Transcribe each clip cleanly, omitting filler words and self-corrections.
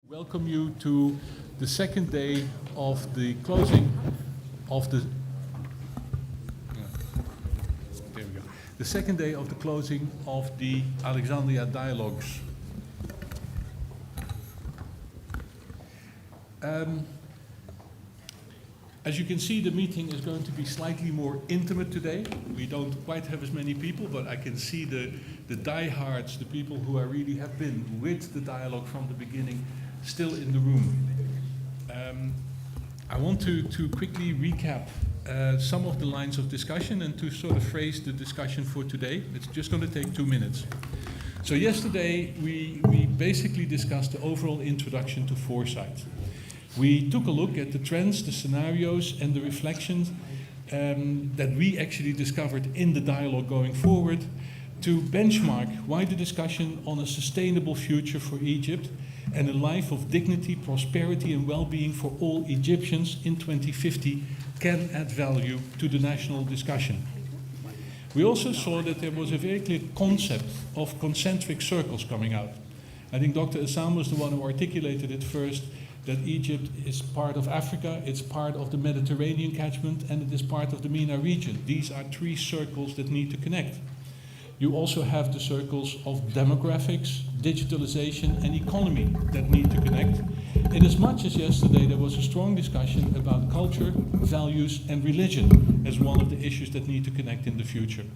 Welcome you to the second day of the closing of the the second day of the closing of the Alexandria Dialogues. As you can see, the meeting is going to be slightly more intimate today. We don't quite have as many people, but I can see the diehards, the people who are really have been with the dialogue from the beginning, still in the room. I want to quickly recap some of the lines of discussion and to sort of phrase the discussion for today. It's just going to take 2 minutes. So yesterday we basically discussed the overall introduction to foresight. We took a look at the trends, the scenarios, and the reflections that we actually discovered in the dialogue going forward to benchmark why the discussion on a sustainable future for Egypt and a life of dignity, prosperity, and well-being for all Egyptians in 2050 can add value to the national discussion. We also saw that there was a very clear concept of concentric circles coming out. I think Dr. Assam was the one who articulated it first, that Egypt is part of Africa, it's part of the Mediterranean catchment, and it is part of the MENA region. These are 3 circles that need to connect. You also have the circles of demographics, digitalization, and economy that need to connect. In as much as yesterday there was a strong discussion about culture, values, and religion as one of the issues that need to connect in the future.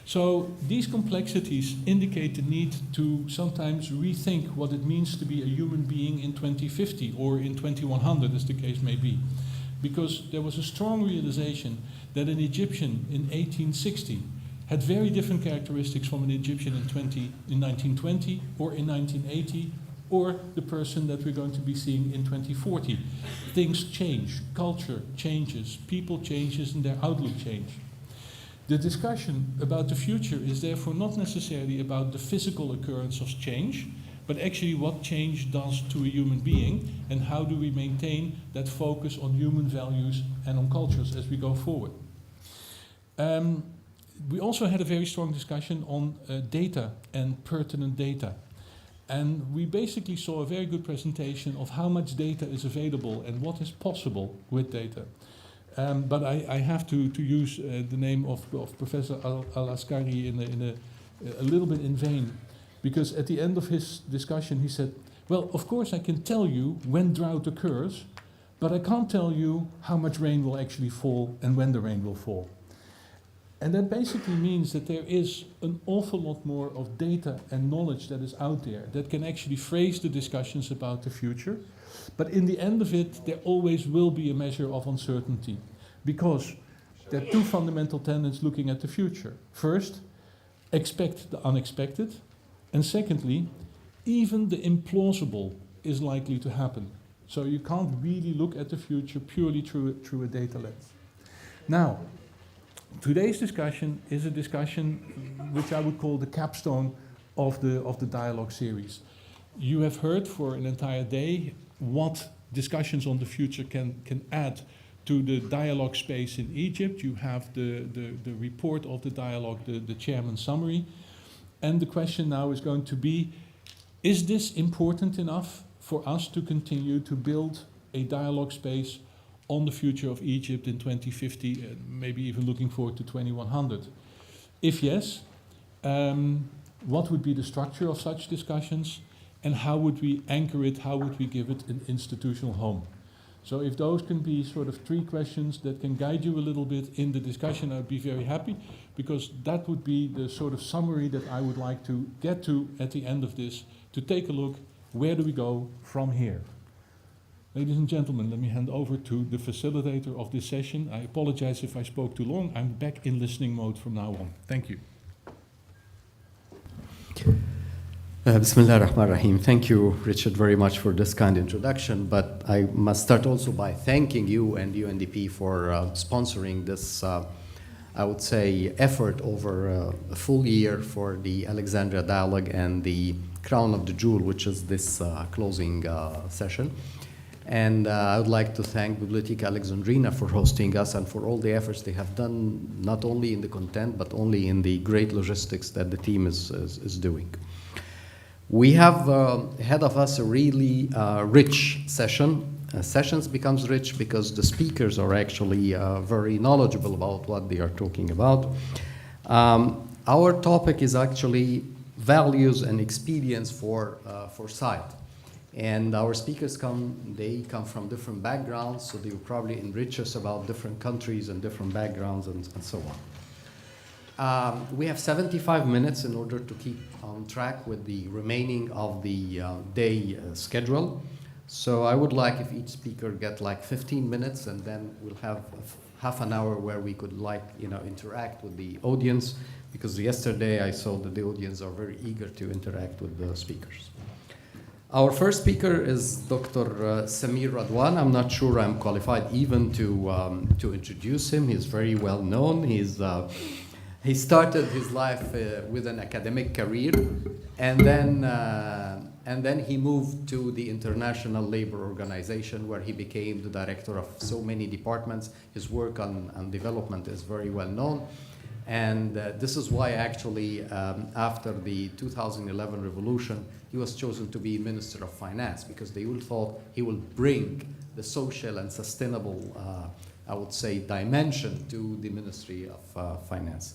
So these complexities indicate the need to sometimes rethink what it means to be a human being in 2050 or in 2100, as the case may be. Because there was a strong realization that an Egyptian in 1860 had very different characteristics from an Egyptian in 1920 or in 1980 or the person that we're going to be seeing in 2040. Things change, culture changes, people changes, and their outlook change. The discussion about the future is therefore not necessarily about the physical occurrence of change, but actually what change does to a human being and how do we maintain that focus on human values and on cultures as we go forward. We also had a very strong discussion on data and pertinent data. And we basically saw a very good presentation of how much data is available and what is possible with data. But I have to use the name of Professor Al-Askari a little bit in vain, because at the end of his discussion he said, well, of course I can tell you when drought occurs, but I can't tell you how much rain will actually fall and when the rain will fall. And that basically means that there is an awful lot more of data and knowledge that is out there that can actually phrase the discussions about the future. But in the end of it, there always will be a measure of uncertainty, because there are 2 fundamental tenets looking at the future. First, expect the unexpected. And secondly, even the implausible is likely to happen. So you can't really look at the future purely through a data lens. Now, today's discussion is a discussion which I would call the capstone of the dialogue series. You have heard for an entire day what discussions on the future can add to the dialogue space in Egypt. You have the report of the dialogue, the chairman's summary. And the question now is going to be, is this important enough for us to continue to build a dialogue space on the future of Egypt in 2050, maybe even looking forward to 2100? If yes, what would be the structure of such discussions, and how would we anchor it, how would we give it an institutional home? So if those can be sort of 3 questions that can guide you a little bit in the discussion, I'd be very happy, because that would be the sort of summary that I would like to get to at the end of this, to take a look, where do we go from here? Ladies and gentlemen, let me hand over to the facilitator of this session. I apologize if I spoke too long. I'm back in listening mode from now on. Thank you. Bismillah ar-Rahman ar-Rahim. Thank you, Richard, very much for this kind introduction. But I must start also by thanking you and UNDP for sponsoring this, I would say, effort over a full year for the Alexandria Dialogue and the crown of the jewel, which is this closing session. And I would like to thank Bibliotheca Alexandrina for hosting us and for all the efforts they have done, not only in the content, but only in the great logistics that the team is doing. We have ahead of us a really rich session. Sessions becomes rich because the speakers are actually very knowledgeable about what they are talking about. Our topic is actually values and experience for sight. And our speakers come from different backgrounds, so they will probably enrich us about different countries and different backgrounds and so on. We have 75 minutes in order to keep on track with the remaining of the day schedule. So I would like if each speaker get like 15 minutes, and then we'll have half an hour where we could interact with the audience, because yesterday I saw that the audience are very eager to interact with the speakers. Our first speaker is Dr. Samir Radwan. I'm not sure I'm qualified even to introduce him. He's very well known. He started his life with an academic career, and then he moved to the International Labour Organization, where he became the director of so many departments. His work on development is very well known. And this is why actually after the 2011 revolution, he was chosen to be Minister of Finance, because they all thought he will bring the social and sustainable, I would say, dimension to the Ministry of Finance.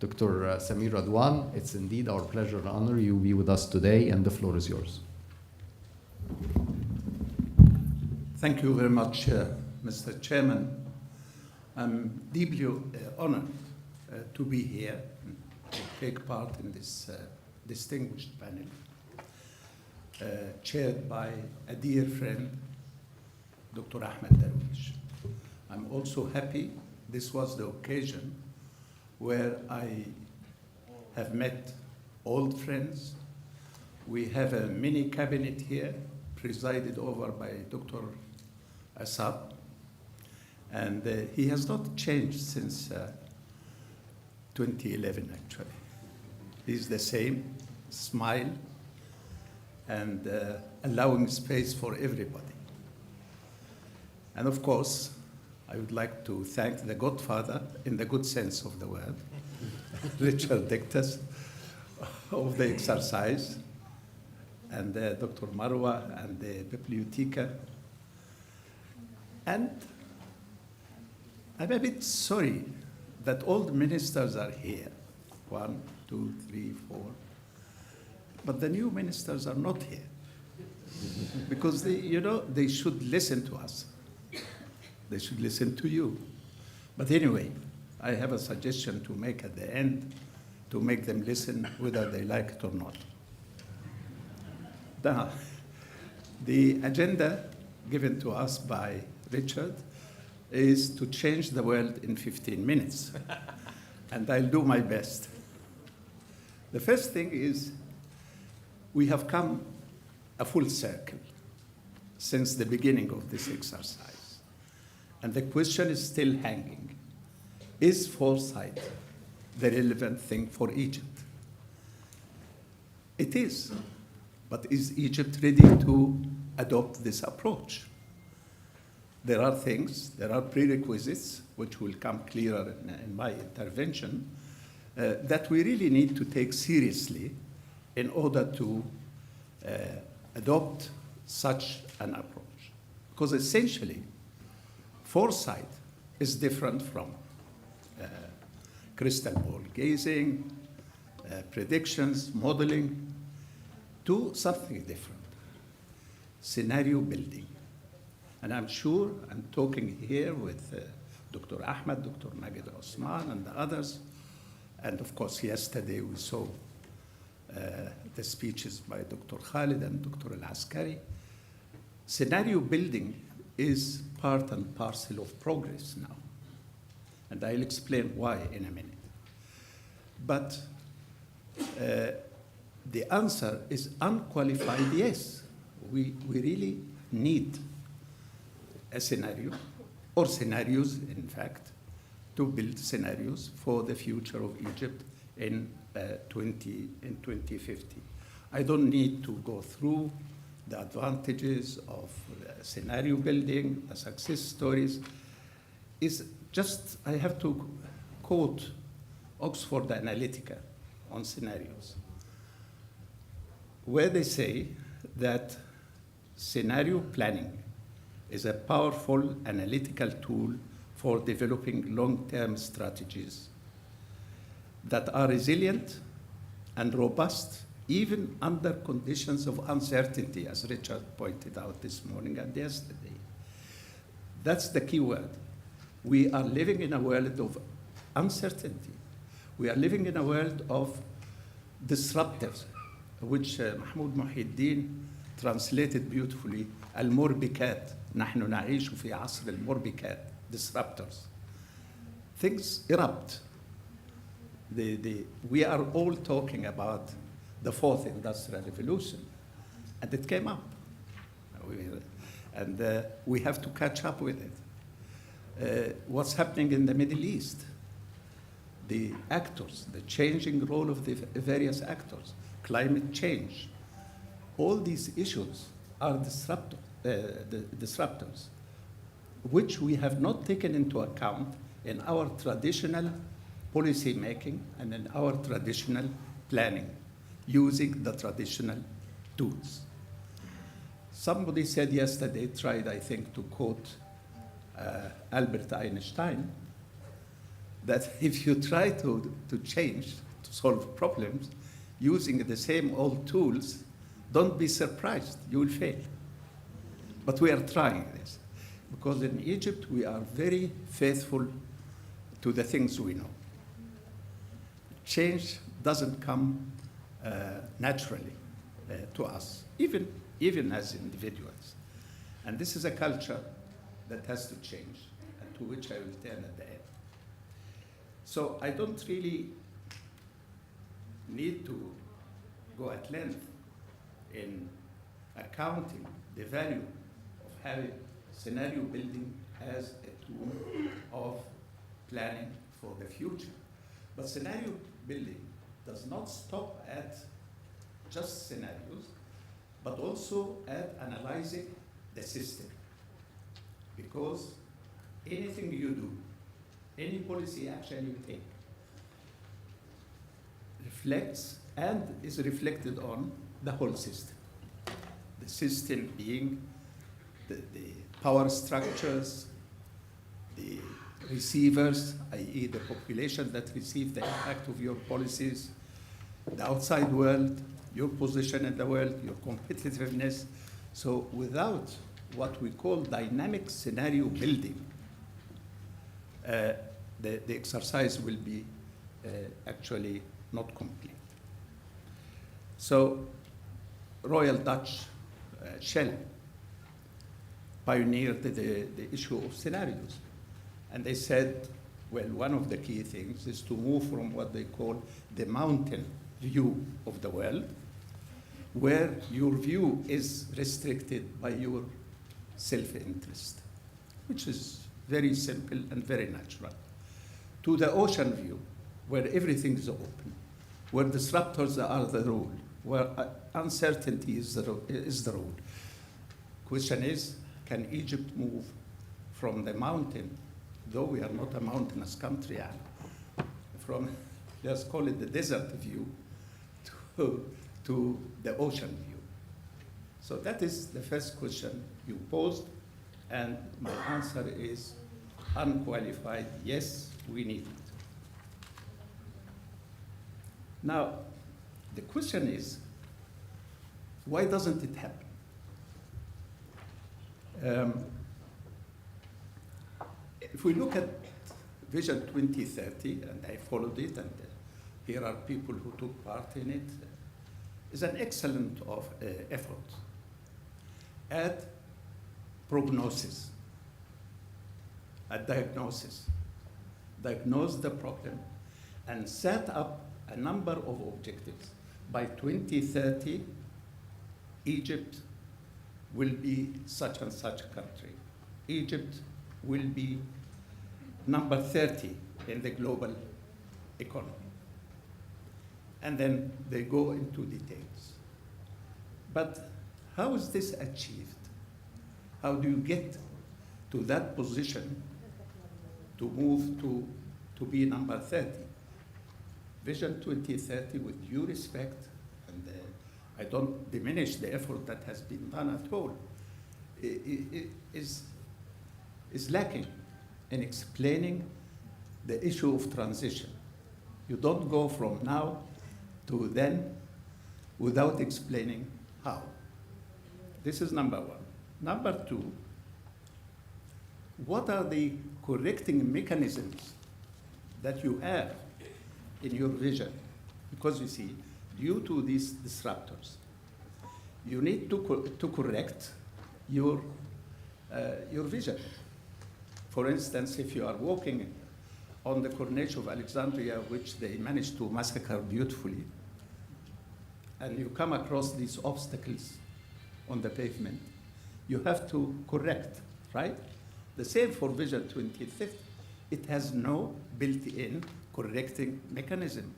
Dr. Samir Radwan, it's indeed our pleasure and honor you be with us today, and the floor is yours. Thank you very much, Mr. Chairman. I'm deeply honored to be here and to take part in this distinguished panel, chaired by a dear friend, Dr. Ahmed Darwish. I'm also happy this was the occasion where I have met old friends. We have a mini cabinet here, presided over by Dr. Asab, and he has not changed since 2011, actually. He's the same, smile, and allowing space for everybody. And of course, I would like to thank the godfather, in the good sense of the word, Richard Dictus, of the exercise, and Dr. Marwa and the Biblioteca. And I'm a bit sorry that all the ministers are here, 1, 2, 3, 4, but the new ministers are not here, because they should listen to us. They should listen to you. But anyway, I have a suggestion to make at the end to make them listen whether they like it or not. Now, the agenda given to us by Richard is to change the world in 15 minutes. And I'll do my best. The first thing is we have come a full circle since the beginning of this exercise. And the question is still hanging. Is foresight the relevant thing for Egypt? It is. But is Egypt ready to adopt this approach? There are things, there are prerequisites, which will come clearer in my intervention, that we really need to take seriously in order to adopt such an approach. Because essentially, foresight is different from crystal ball gazing, predictions, modeling, to something different, scenario building. And I'm sure I'm talking here with Dr. Ahmed, Dr. Magid Osman, and the others. And of course, yesterday we saw the speeches by Dr. Khalid and Dr. Al-Askari. Scenario building is part and parcel of progress now. And I'll explain why in a minute. But the answer is unqualified yes. We really need a scenario, or scenarios, in fact, to build scenarios for the future of Egypt in 2050. I don't need to go through the advantages of scenario building, the success stories. Is just, I have to quote Oxford Analytica on scenarios. where they say that scenario planning is a powerful analytical tool for developing long-term strategies that are resilient and robust even under conditions of uncertainty, as Richard pointed out this morning and yesterday. That's the key word. We are living in a world of uncertainty. We are living in a world of disruptors, which Mahmoud Muhyiddin translated beautifully, المربكات. نحن نعيش في عصر المربكات, disruptors. Things erupt. We are all talking about the fourth industrial revolution, and it came up. And we have to catch up with it. What's happening in the Middle East? The actors, the changing role of the various actors, climate change. All these issues are disruptors, which we have not taken into account in our traditional policy making and in our traditional planning, using the traditional tools. Somebody said yesterday, tried, I think, to quote Albert Einstein, that if you try to change, to solve problems, using the same old tools, don't be surprised, you will fail. But we are trying this, because in Egypt we are very faithful to the things we know. Change doesn't come naturally to us, even as individuals. And this is a culture that has to change, and to which I will turn at the end. So I don't really need to go at length in accounting the value of having scenario building as a tool of planning for the future. But scenario building does not stop at just scenarios, but also at analyzing the system. Because anything you do, any policy action you take, reflects and is reflected on the whole system. The system being the power structures, the receivers, i.e. the population that receive the impact of your policies, the outside world, your position in the world, your competitiveness. So without what we call dynamic scenario building, the exercise will be actually not complete. So Royal Dutch Shell pioneered the issue of scenarios. And they said, well, one of the key things is to move from what they call the mountain view of the world, where your view is restricted by your self-interest, which is very simple and very natural, to the ocean view, where everything is open, where disruptors are the rule, where uncertainty is the rule. Question is, can Egypt move from the mountain, though we are not a mountainous country, from, let's call it the desert view, to the ocean view? So that is the first question you posed, and my answer is unqualified, yes, we need it. Now, the question is, why doesn't it happen? If we look at Vision 2030, and I followed it, and here are people who took part in it, is an excellent effort at prognosis, at diagnosis. Diagnose the problem and set up a number of objectives. By 2030, Egypt will be such and such a country. Egypt will be number 30 in the global economy. And then they go into details. But how is this achieved? How do you get to that position to move to be number 30? Vision 2030, with due respect, and I don't diminish the effort that has been done at all, is lacking in explaining the issue of transition. You don't go from now to then without explaining how. This is number one. Number two, what are the correcting mechanisms that you have in your vision? Because you see, due to these disruptors, you need to correct your vision. For instance, if you are walking on the Corniche of Alexandria, which they managed to massacre beautifully, and you come across these obstacles on the pavement, you have to correct, right? The same for Vision 2050. It has no built-in correcting mechanism.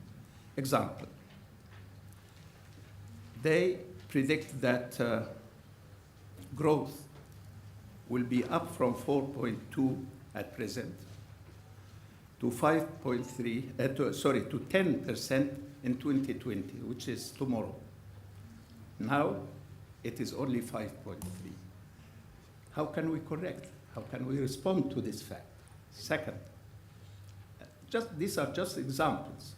Example, they predict that growth will be up from 4.2 at present to 5.3, to 10% in 2020, which is tomorrow. Now, it is only 5.3. How can we correct? How can we respond to this fact? Second, these are just examples.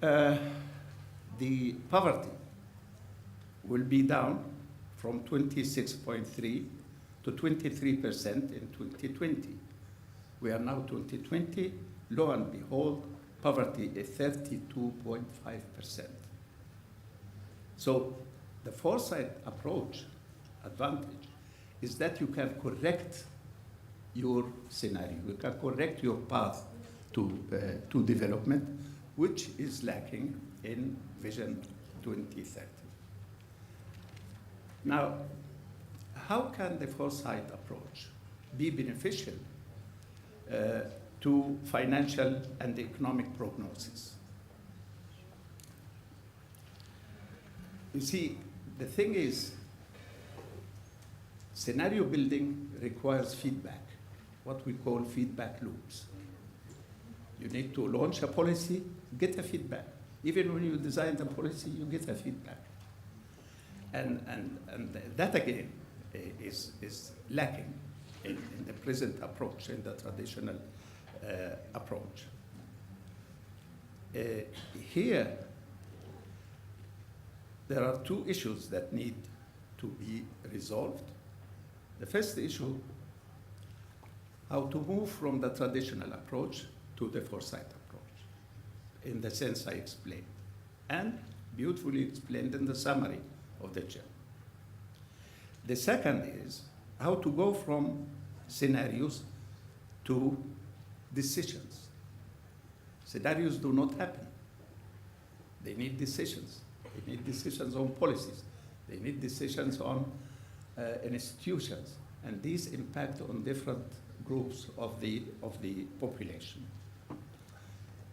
The poverty will be down from 26.3 to 23% in 2020. We are now 2020, lo and behold, poverty is 32.5%. So the foresight approach advantage is that you can correct your scenario, you can correct your path to development, which is lacking in Vision 2030. Now, how can the foresight approach be beneficial to financial and economic prognosis? You see, the thing is, scenario building requires feedback, what we call feedback loops. You need to launch a policy, get a feedback. Even when you design the policy, you get a feedback. And that again is lacking in the present approach, in the traditional approach. Here, there are two issues that need to be resolved. The first issue, how to move from the traditional approach to the foresight approach, in the sense I explained, and beautifully explained in the summary of the chair. The second is how to go from scenarios to decisions. Scenarios do not happen. They need decisions. They need decisions on policies. They need decisions on institutions. And these impact on different groups of the population.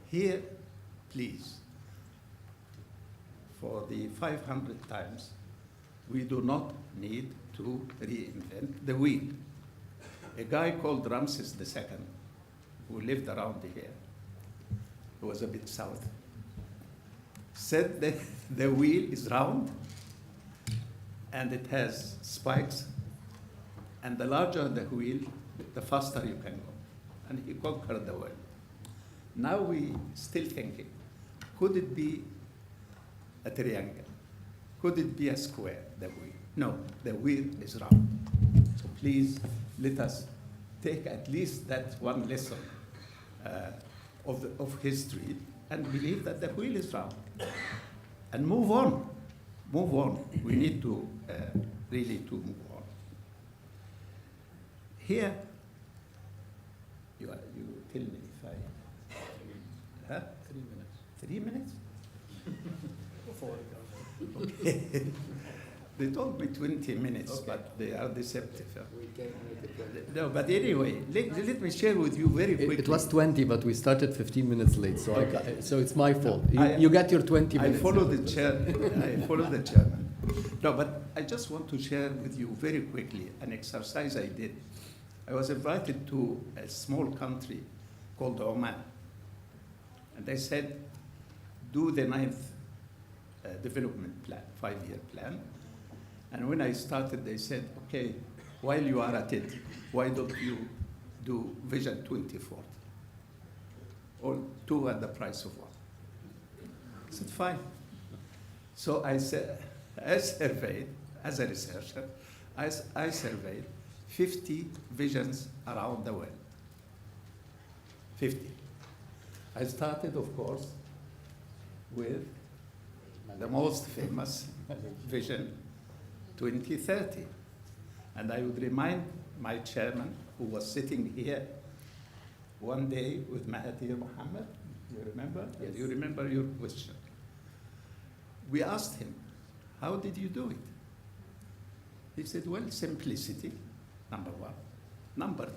Here, please, for the 500th times, we do not need to reinvent the wheel. A guy called Ramses II, who lived around here, who was a bit south, said that the wheel is round and it has spikes, and the larger the wheel, the faster you can go. And he conquered the world. Now we still thinking, could it be a triangle? Could it be a square, the wheel? No, the wheel is round. So please let us take at least that one lesson of history and believe that the wheel is round. And move on. Move on. We need to really to move on. Here, you tell me if I... Huh? 3 minutes. 3 minutes? Okay. They told me 20 minutes, okay, but they are deceptive. We can make it 20. No, but anyway, let me share with you very quickly. It was 20, but we started 15 minutes late, so okay. so it's my fault. You got your 20 minutes. I follow the chair. I follow the chairman. No, but I just want to share with you very quickly an exercise I did. I was invited to a small country called Oman, and they said, do the 9th development plan, 5-year plan. And when I started, they said, okay, while you are at it, why don't you do Vision 2040? Or 2 at the price of 1. I said, fine. So I surveyed, as a researcher, I surveyed 50 visions around the world. 50. I started, of course, with the most famous vision, 2030. And I would remind my chairman, who was sitting here one day with Mahathir Mohamad, you remember? Yes. You remember your question. We asked him, how did you do it? He said, well, simplicity, number 1. Number 2,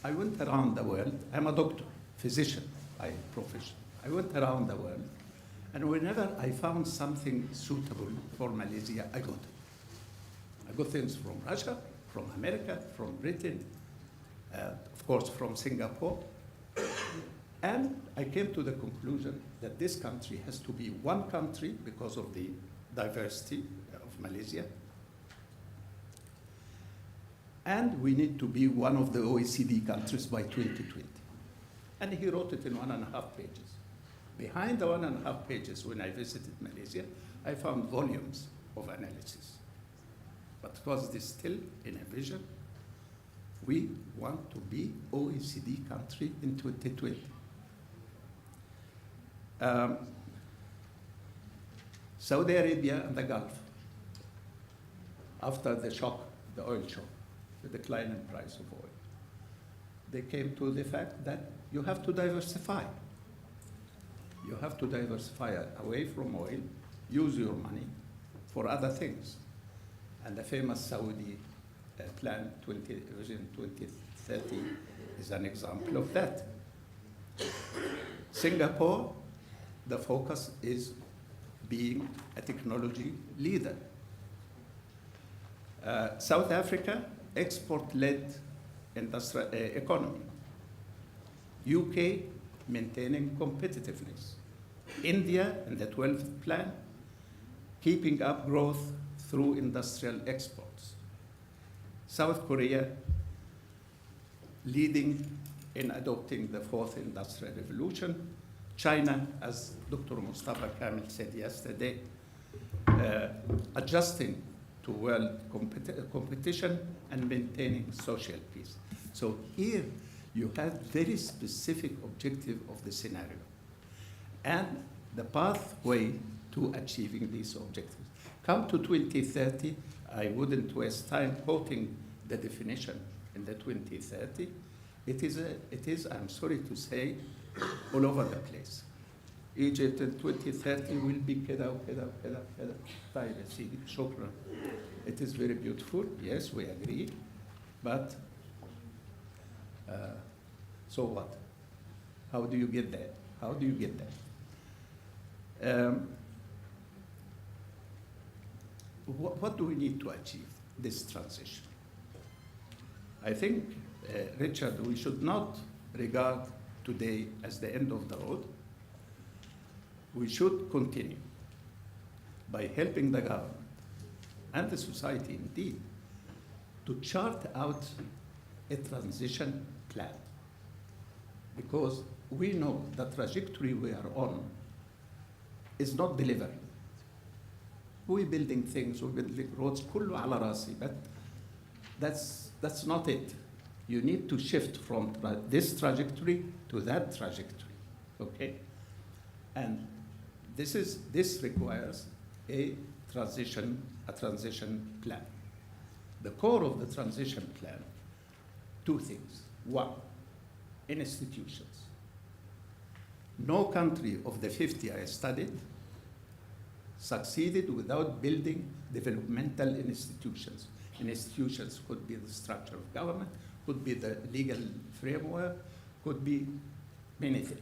I went around the world. I'm a doctor, physician by profession. I went around the world, and whenever I found something suitable for Malaysia, I got it. I got things from Russia, from America, from Britain, of course, from Singapore. And I came to the conclusion that this country has to be one country because of the diversity of Malaysia. And we need to be one of the OECD countries by 2020. And he wrote it in 1.5 pages. Behind the 1.5 pages, when I visited Malaysia, I found volumes of analysis. But it was distilled in a vision. We want to be OECD country in 2020. Saudi Arabia and the Gulf, after the shock, the oil shock, the decline in price of oil, they came to the fact that you have to diversify. You have to diversify away from oil, use your money for other things. And the famous Saudi plan, Vision 2030, is an example of that. Singapore, the focus is being a technology leader. South Africa, export-led industrial economy. UK, maintaining competitiveness. India, in the 12th plan, keeping up growth through industrial exports. South Korea, leading in adopting the 4th industrial revolution. China, as Dr. Mustapha Kamil said yesterday, adjusting to world competition and maintaining social peace. So here you have very specific objective of the scenario and the pathway to achieving these objectives. Come to 2030, I wouldn't waste time quoting the definition in the 2030. It is, I'm sorry to say, all over the place. Egypt in 2030 will be keda. Shukran. It is very beautiful, yes, we agree, but so what? How do you get there? How do you get there? What do we need to achieve this transition? I think, Richard, we should not regard today as the end of the road. We should continue by helping the government and the society indeed to chart out a transition plan, because we know the trajectory we are on is not delivering. We're building things, we're building roads, kullu ala rasi, but that's not it. You need to shift from this trajectory to that trajectory, okay? And this requires a transition plan. The core of the transition plan, 2 things. 1, institutions. No country of the 50 I studied succeeded without building developmental institutions. Institutions could be the structure of government, could be the legal framework, could be many things.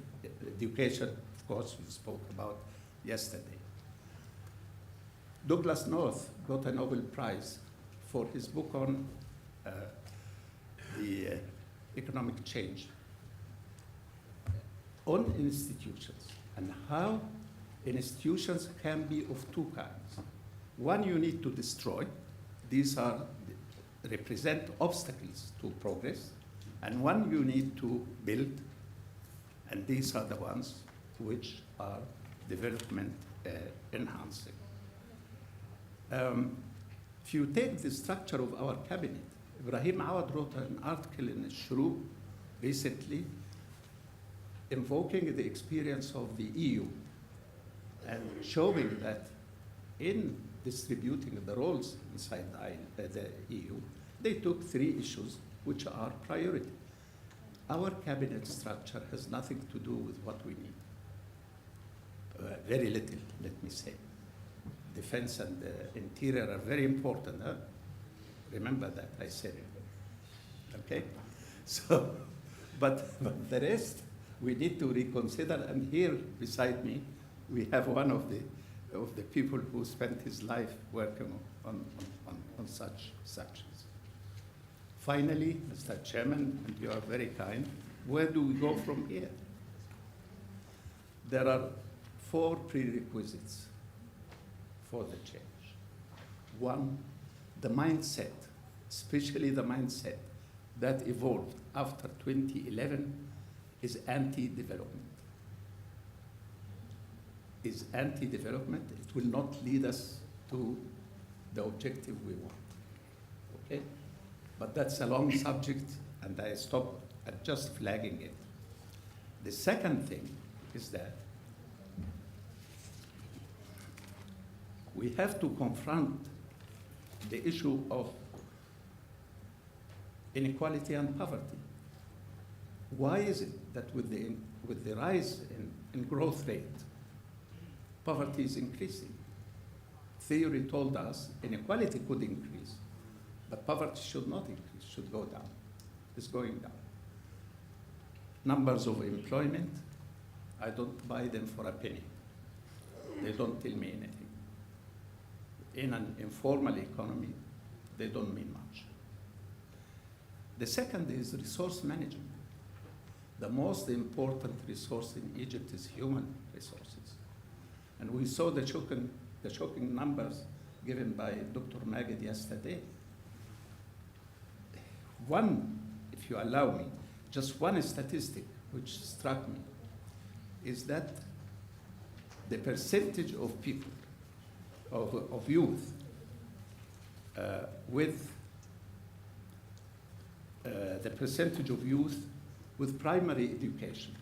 Education, of course, we spoke about yesterday. Douglas North got a Nobel Prize for his book on the economic change, on institutions and how institutions can be of two kinds. One you need to destroy. These represent obstacles to progress. And one you need to build. And these are the ones which are development enhancing. If you take the structure of our cabinet, Ibrahim Awad wrote an article in Shroop recently invoking the experience of the EU and showing that in distributing the roles inside the EU, they took 3 issues which are priority. Our cabinet structure has nothing to do with what we need. Very little, let me say. Defense and interior are very important. Huh? Remember that, I said it. Okay? So, but the rest, we need to reconsider. And here beside me, we have one of the people who spent his life working on such sections. Finally, Mr. Chairman, and you are very kind, where do we go from here? There are 4 prerequisites for the change. 1, the mindset, especially the mindset that evolved after 2011 is anti-development. Is anti-development. It will not lead us to the objective we want. Okay? But that's a long subject, and I stop at just flagging it. The second thing is that we have to confront the issue of inequality and poverty. Why is it that with the rise in growth rate, poverty is increasing? Theory told us inequality could increase, but poverty should not increase, should go down. It's going down. Numbers of employment, I don't buy them for a penny. They don't tell me anything. In an informal economy, they don't mean much. The second is resource management. The most important resource in Egypt is human resources. And we saw the shocking numbers given by Dr. Magid yesterday. One, if you allow me, just one statistic which struck me is that the percentage of people, of youth the percentage of youth with primary education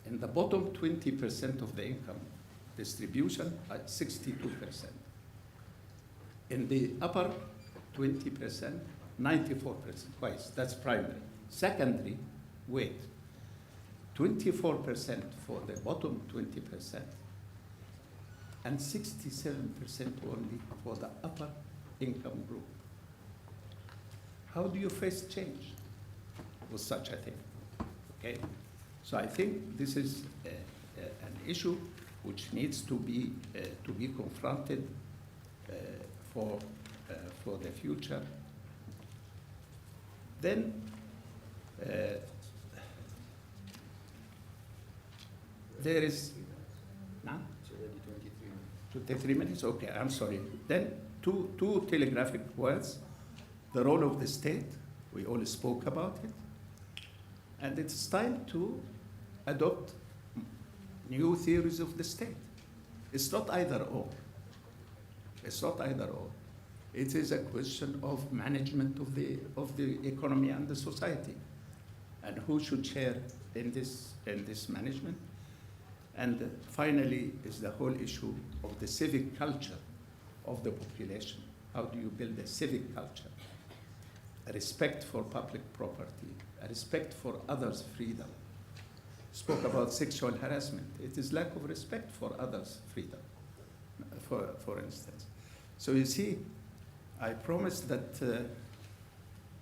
in the bottom 20% of the income distribution at 62%. In the upper 20%, 94%, twice, that's primary. Secondary, 24% for the bottom 20%, and 67% only for the upper income group. How do you face change with such a thing? Okay, so I think this is an issue which needs to be confronted for the future. Then there is 23 minutes. Okay, I'm sorry. Then two telegraphic words. The role of the state, we all spoke about it. And it's time to adopt new theories of the state. It's not either or. It's not either or. It is a question of management of the economy and the society, and who should share in this management. And finally is the whole issue of the civic culture of the population. How do you build a civic culture? A respect for public property, a respect for others' freedom. Spoke about sexual harassment. It is lack of respect for others' freedom, for instance. So you see, I promised that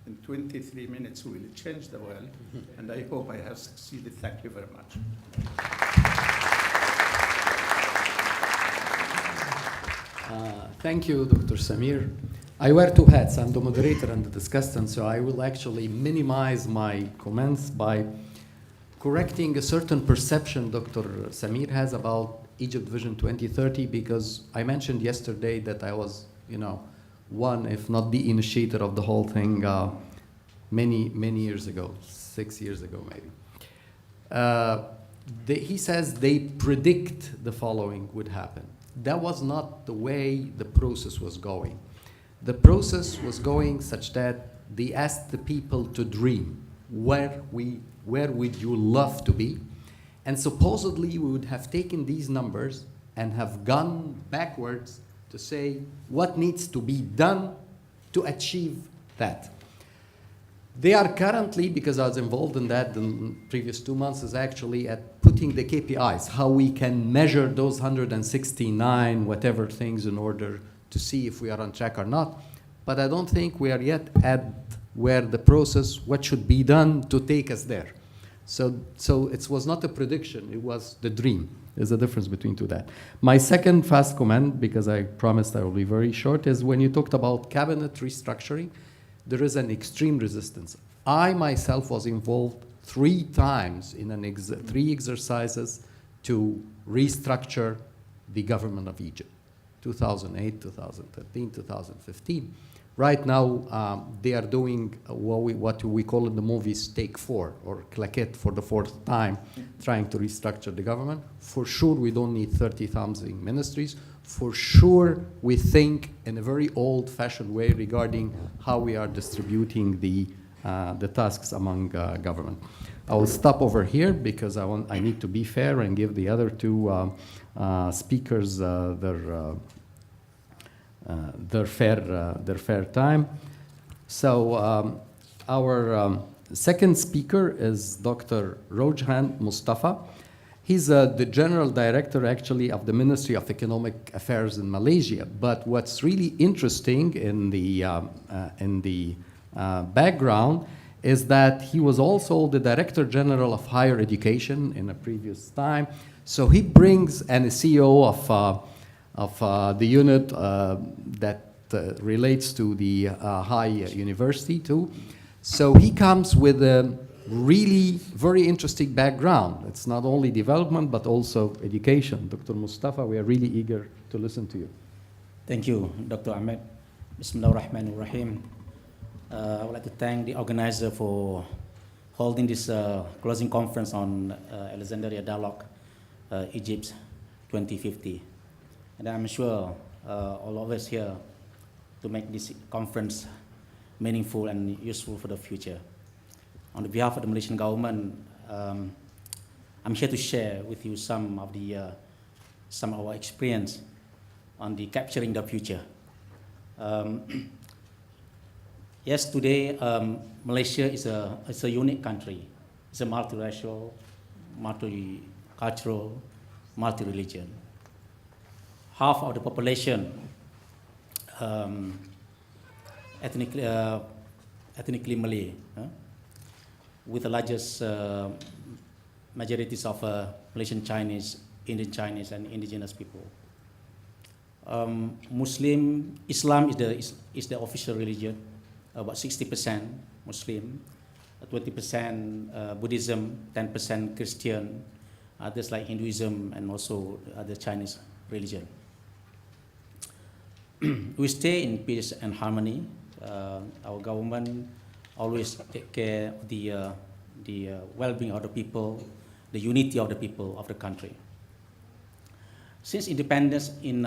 in 23 minutes we will change the world, and I hope I have succeeded. Thank you very much. Thank you, Dr. Samir. I wear 2 hats. I'm the moderator and the discussant, so I will actually minimize my comments by correcting a certain perception Dr. Samir has about Egypt Vision 2030 because I mentioned yesterday that I was, one, if not the initiator of the whole thing many years ago, 6 years ago maybe. He says they predict the following would happen. That was not the way the process was going. The process was going such that they asked the people to dream. Where would you love to be? And supposedly we would have taken these numbers and have gone backwards to say what needs to be done to achieve that. They are currently, because I was involved in that the previous 2 months, is actually at putting the KPIs, how we can measure those 169 whatever things in order to see if we are on track or not. But I don't think we are yet at where the process, what should be done to take us there. So it was not a prediction, it was the dream. There's a difference between that. My second fast comment, because I promised I will be very short, is when you talked about cabinet restructuring, there is an extreme resistance. I myself was involved 3 times in 3 exercises to restructure the government of Egypt, 2008, 2013, 2015. Right now, they are doing what we call in the movies Take 4, or claquette for the 4th time, trying to restructure the government. For sure, we don't need 30,000 ministries. For sure, we think in a very old-fashioned way regarding how we are distributing the tasks among government. I will stop over here because I need to be fair and give the other 2 speakers their fair time. So our second speaker is Dr. Rojhan Mustafa. He's the general director, actually, of the Ministry of Economic Affairs in Malaysia. But what's really interesting in the background is that he was also the Director General of Higher Education in a previous time. So he brings, and is CEO of the unit that relates to the high university too. So he comes with a really very interesting background. It's not only development, but also education. Dr. Mustafa, we are really eager to listen to you. Thank you, Dr. Ahmed. Bismillahirrahmanirrahim. I would like to thank the organizer for holding this closing conference on Alexandria Dialogue, Egypt 2050. And I'm sure all of us here to make this conference meaningful and useful for the future. On behalf of the Malaysian government, I'm here to share with you some of our experience on the capturing the future. Yes, today Malaysia is a unique country. It's a multiracial, multicultural, multi-religion. Half of the population ethnically Malay, with the largest majorities of Malaysian Chinese, Indian Chinese, and indigenous people. Islam is the official religion, about 60% Muslim, 20% Buddhism, 10% Christian, others like Hinduism, and also other Chinese religion. We stay in peace and harmony. Our government always take care of the well-being of the people, the unity of the people of the country. Since independence in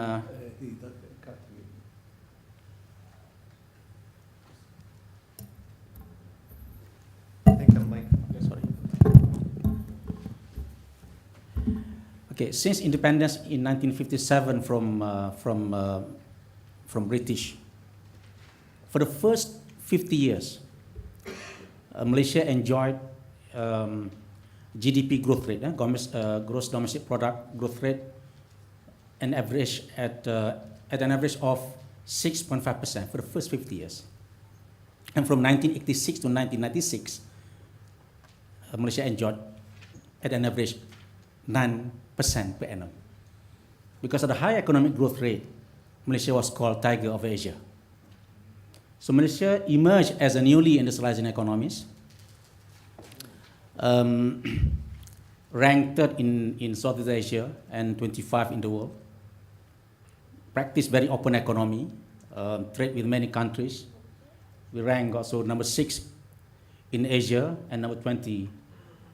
since independence in 1957 from British, for the first 50 years, Malaysia enjoyed GDP growth rate, gross domestic product growth rate, an average at an average of 6.5% for the first 50 years. And from 1986 to 1996, Malaysia enjoyed at an average 9% per annum. Because of the high economic growth rate, Malaysia was called Tiger of Asia. So Malaysia emerged as a newly industrializing economy. ranked third in Southeast Asia and 25 in the world. Practice very open economy, trade with many countries. We rank also number 6 in Asia and number 20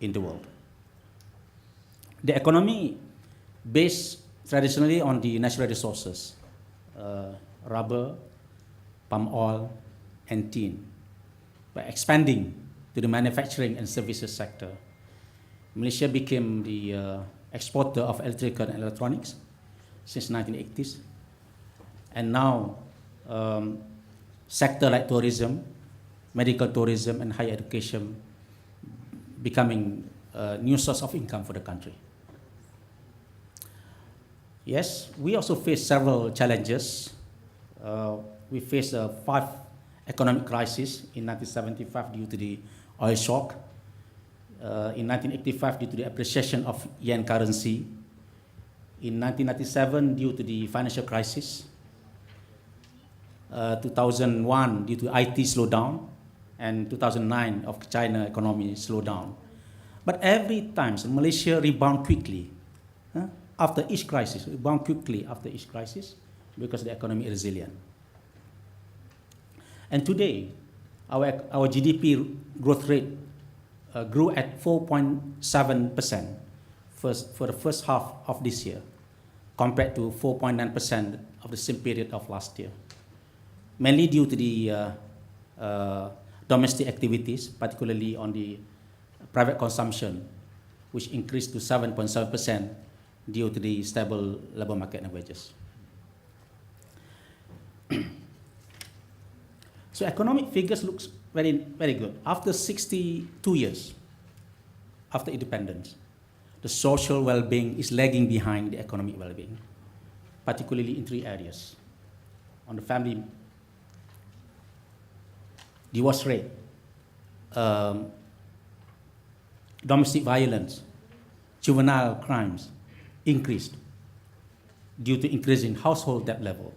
in the world. The economy based traditionally on the natural resources, rubber, palm oil, and tin. By expanding to the manufacturing and services sector, Malaysia became the exporter of electrical and electronics since 1980s. And now, sector like tourism, medical tourism, and higher education becoming a new source of income for the country. Yes, we also face several challenges. We faced a 5 economic crisis in 1975 due to the oil shock. In 1985 due to the appreciation of yen currency. In 1997 due to the financial crisis. 2001 due to IT slowdown, and 2009 of China economy slowdown. But every time Malaysia rebound quickly after each crisis, because the economy is resilient. And today, our GDP growth rate grew at 4.7% for the first half of this year, compared to 4.9% of the same period of last year. Mainly due to the domestic activities, particularly on the private consumption, which increased to 7.7% due to the stable labor market and wages. So economic figures looks very, very good. After 62 years after independence, the social well-being is lagging behind the economic well-being, particularly in 3 areas. On the family, divorce rate, domestic violence, juvenile crimes increased due to increasing household debt level.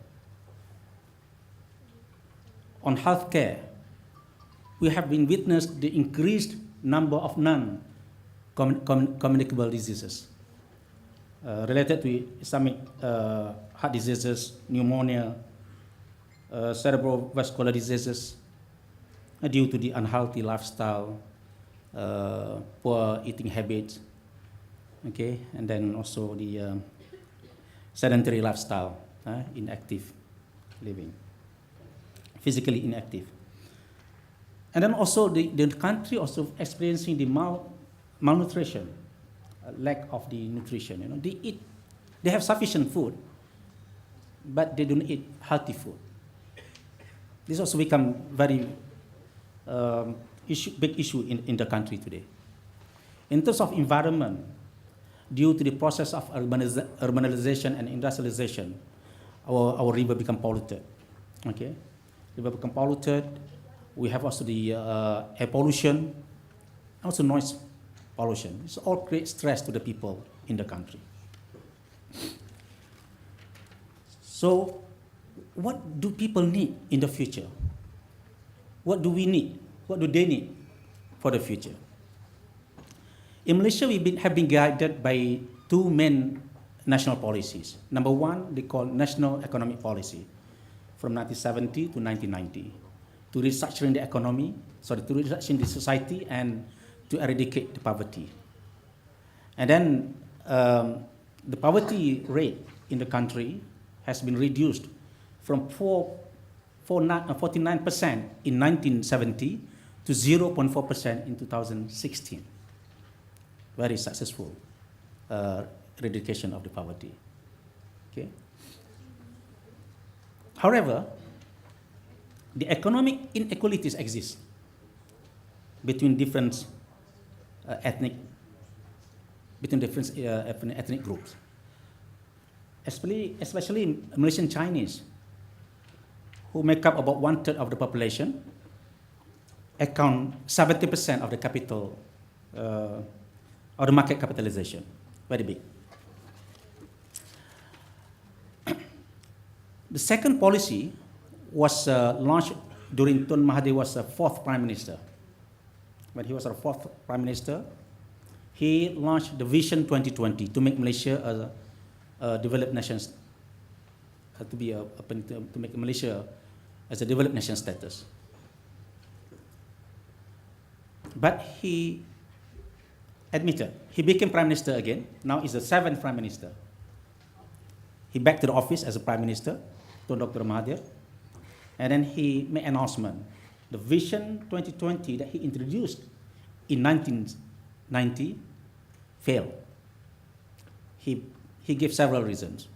On healthcare, we have been witnessed the increased number of non-communicable diseases related to ischemic heart diseases, pneumonia, cerebrovascular diseases, due to the unhealthy lifestyle, poor eating habits, okay, and then also the sedentary lifestyle, inactive living, physically inactive. And then also the country also experiencing the malnutrition, lack of the nutrition. You know, they have sufficient food, but they don't eat healthy food. This also become very big issue in the country today. In terms of environment, due to the process of urbanization and industrialization, our river become polluted. Okay, river become polluted. We have also the air pollution, also noise pollution. This all creates stress to the people in the country. So, what do people need in the future? What do we need? What do they need for the future? In Malaysia, we have been guided by 2 main national policies. Number 1, they call National Economic Policy from 1970 to 1990 to restructuring the economy, to restructuring the society and to eradicate the poverty. And then the poverty rate in the country has been reduced from 49% in 1970 to 0.4% in 2016. Very successful eradication of the poverty. Okay. However, the economic inequalities exist between different ethnic groups, especially Malaysian Chinese, who make up about 1/3 of the population, account 70% of the capital or the market capitalization, very big. The second policy was launched during Tun Mahathir was 4th Prime Minister. When he was our 4th Prime Minister, he launched the Vision 2020 to make Malaysia a developed nation, to make Malaysia as a developed nation status. But he admitted, he became Prime Minister again. Now he's the 7th Prime Minister. He back to the office as a Prime Minister, Dr. Mahathir, and then he made an announcement. The Vision 2020 that he introduced in 1990 failed. He gave several reasons.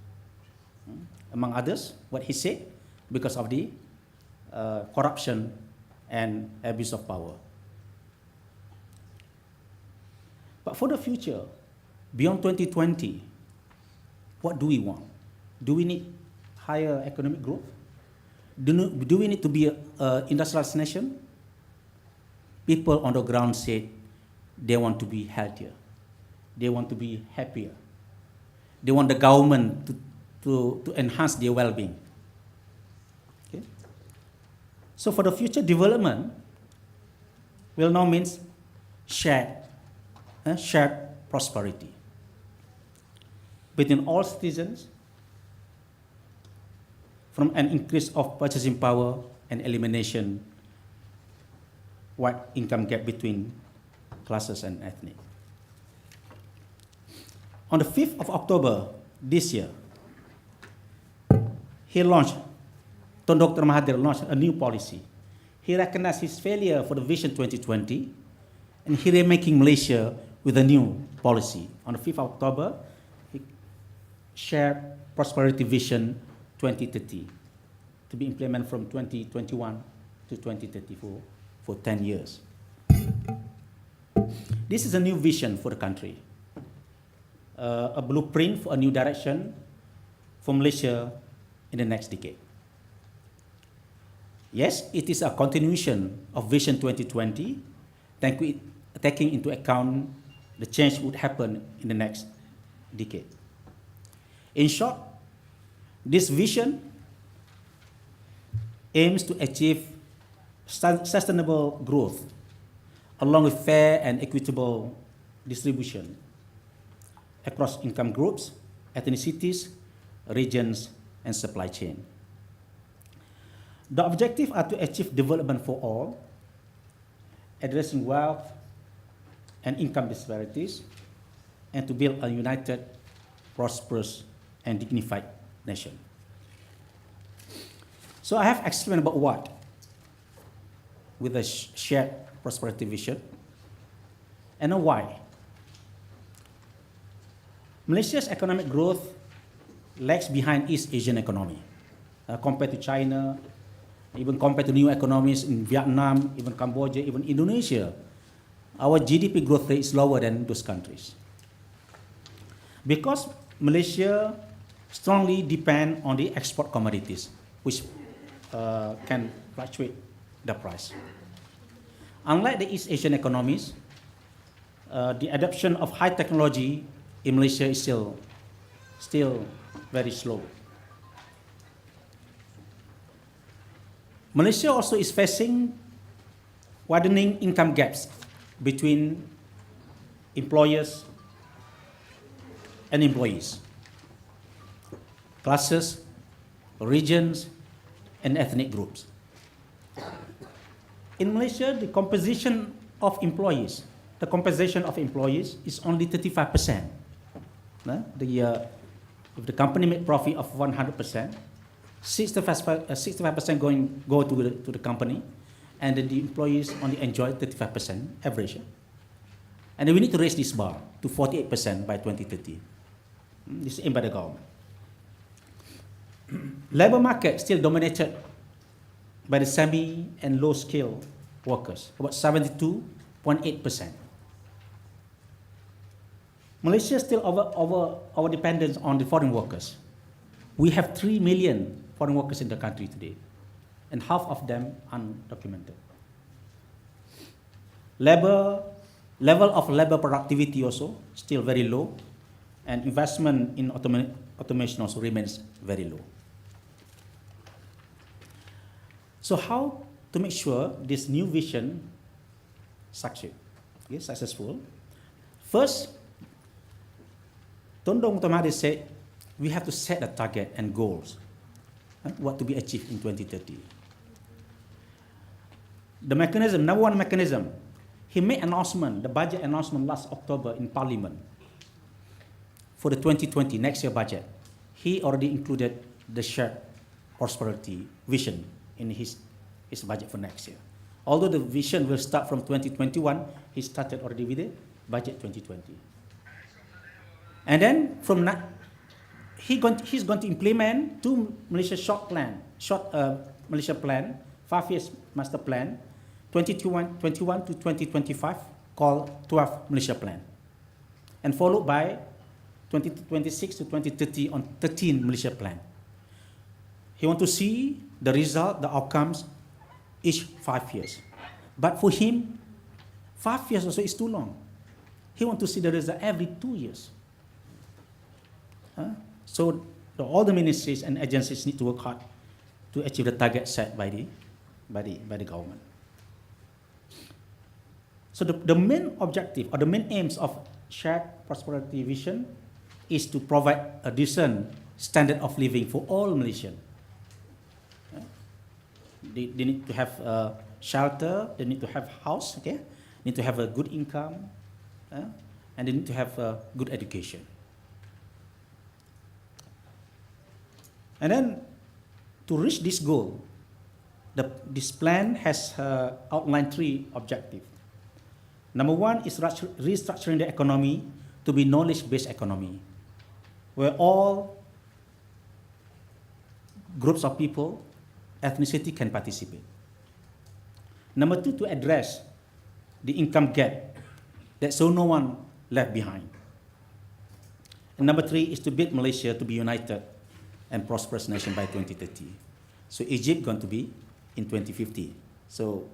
Among others, what he said, because of the corruption and abuse of power. But for the future, beyond 2020, what do we want? Do we need higher economic growth? Do we need to be an industrialized nation? People on the ground said they want to be healthier. They want to be happier. They want the government to enhance their well-being. Okay? So for the future development, will now means shared prosperity between all citizens, from an increase of purchasing power and elimination what income gap between classes and ethnic. On the 5th of October this year, Dr. Mahathir launched a new policy. He recognized his failure for the Vision 2020, and he remaking Malaysia with a new policy. On the 5th of October, he shared Prosperity Vision 2030 to be implemented from 2021 to 2034 for 10 years. This is a new vision for the country, a blueprint for a new direction for Malaysia in the next decade. Yes, it is a continuation of Vision 2020, taking into account the change would happen in the next decade. In short, this vision aims to achieve sustainable growth along with fair and equitable distribution across income groups, ethnicities, regions, and supply chain. The objectives are to achieve development for all, addressing wealth and income disparities, and to build a united, prosperous, and dignified nation. So I have explained about what with a shared prosperity vision and a why. Malaysia's economic growth lags behind East Asian economy compared to China, even compared to new economies in Vietnam, even Cambodia, even Indonesia. Our GDP growth rate is lower than those countries. Because Malaysia strongly depend on the export commodities, which can fluctuate the price. Unlike the East Asian economies, the adoption of high technology in Malaysia is still very slow. Malaysia also is facing widening income gaps between employers and employees, classes, regions, and ethnic groups. In Malaysia, the composition of employees is only 35%. If the company made profit of 100%, 65% go to the company, and then the employees only enjoy 35% average. And then we need to raise this bar to 48% by 2030. This is aimed by the government. Labor market still dominated by the semi and low skill workers, about 72.8%. Malaysia is still over dependence on the foreign workers. We have 3 million foreign workers in the country today, and half of them undocumented. Level of labor productivity also still very low, and investment in automation also remains very low. So how to make sure this new vision succeedsuccessful? First, Tun Dr. Mahathir said we have to set a target and goals, what to be achieved in 2030. The mechanism, number one mechanism, he made announcement, the budget announcement last October in Parliament for the 2020 next year budget. He already included the shared prosperity vision in his budget for next year. Although the vision will start from 2021, he started already with the budget 2020. And then from that, he's going to implement two Malaysia Malaysia plan, 5 years master plan, 2021 to 2025, called 12 Malaysia plan, and followed by 2026 to 2030 on 13 Malaysia plan. He wants to see the result, the outcomes, each 5 years. But for him, 5 years also is too long. He wants to see the result every 2 years. So all the ministries and agencies need to work hard to achieve the target set by the government. So the main objective or the main aims of shared prosperity vision is to provide a decent standard of living for all Malaysians. They need to have shelter, they need to have house, okay? Need to have a good income, and they need to have a good education. And then to reach this goal, this plan has outlined 3 objectives. Number 1 is restructuring the economy to be knowledge-based economy, where all groups of people, ethnicity can participate. Number 2, to address the income gap, that so no one left behind. And number 3 is to build Malaysia to be united and prosperous nation by 2030. So Egypt going to be in 2050. So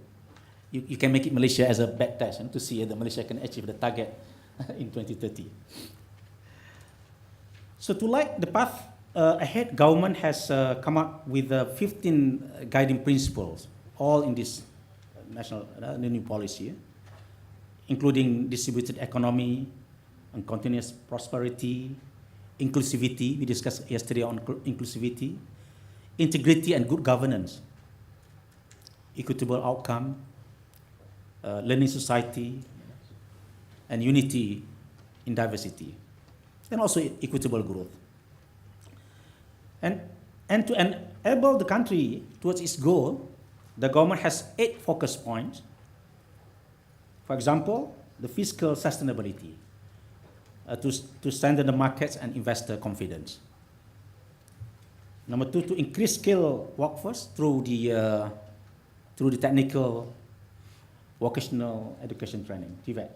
you can make it Malaysia as a back test to see whether Malaysia can achieve the target in 2030. So to light the path ahead, government has come up with 15 guiding principles, all in this national new policy, including distributed economy and continuous prosperity, inclusivity, we discussed yesterday on inclusivity, integrity and good governance, equitable outcome, learning society, and unity in diversity, and also equitable growth. And to enable the country towards its goal, the government has 8 focus points. For example, the fiscal sustainability, to strengthen the markets and investor confidence. Number 2, to increase skilled workforce through the technical vocational education training, TVET.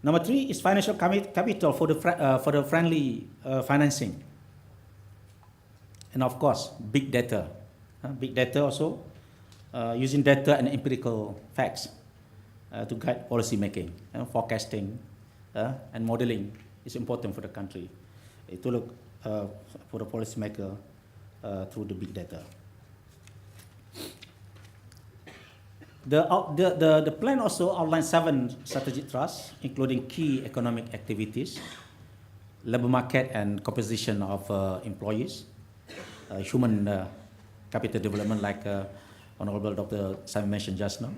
Number 3 is financial capital for the friendly financing. And of course, big data. Big data also, using data and empirical facts to guide policy making, forecasting, and modeling is important for the country to look for the policymaker through the big data. The plan also outlines 7 strategic thrusts, including key economic activities, labor market and composition of employees, human capital development, like Honorable Dr. Samir mentioned just now,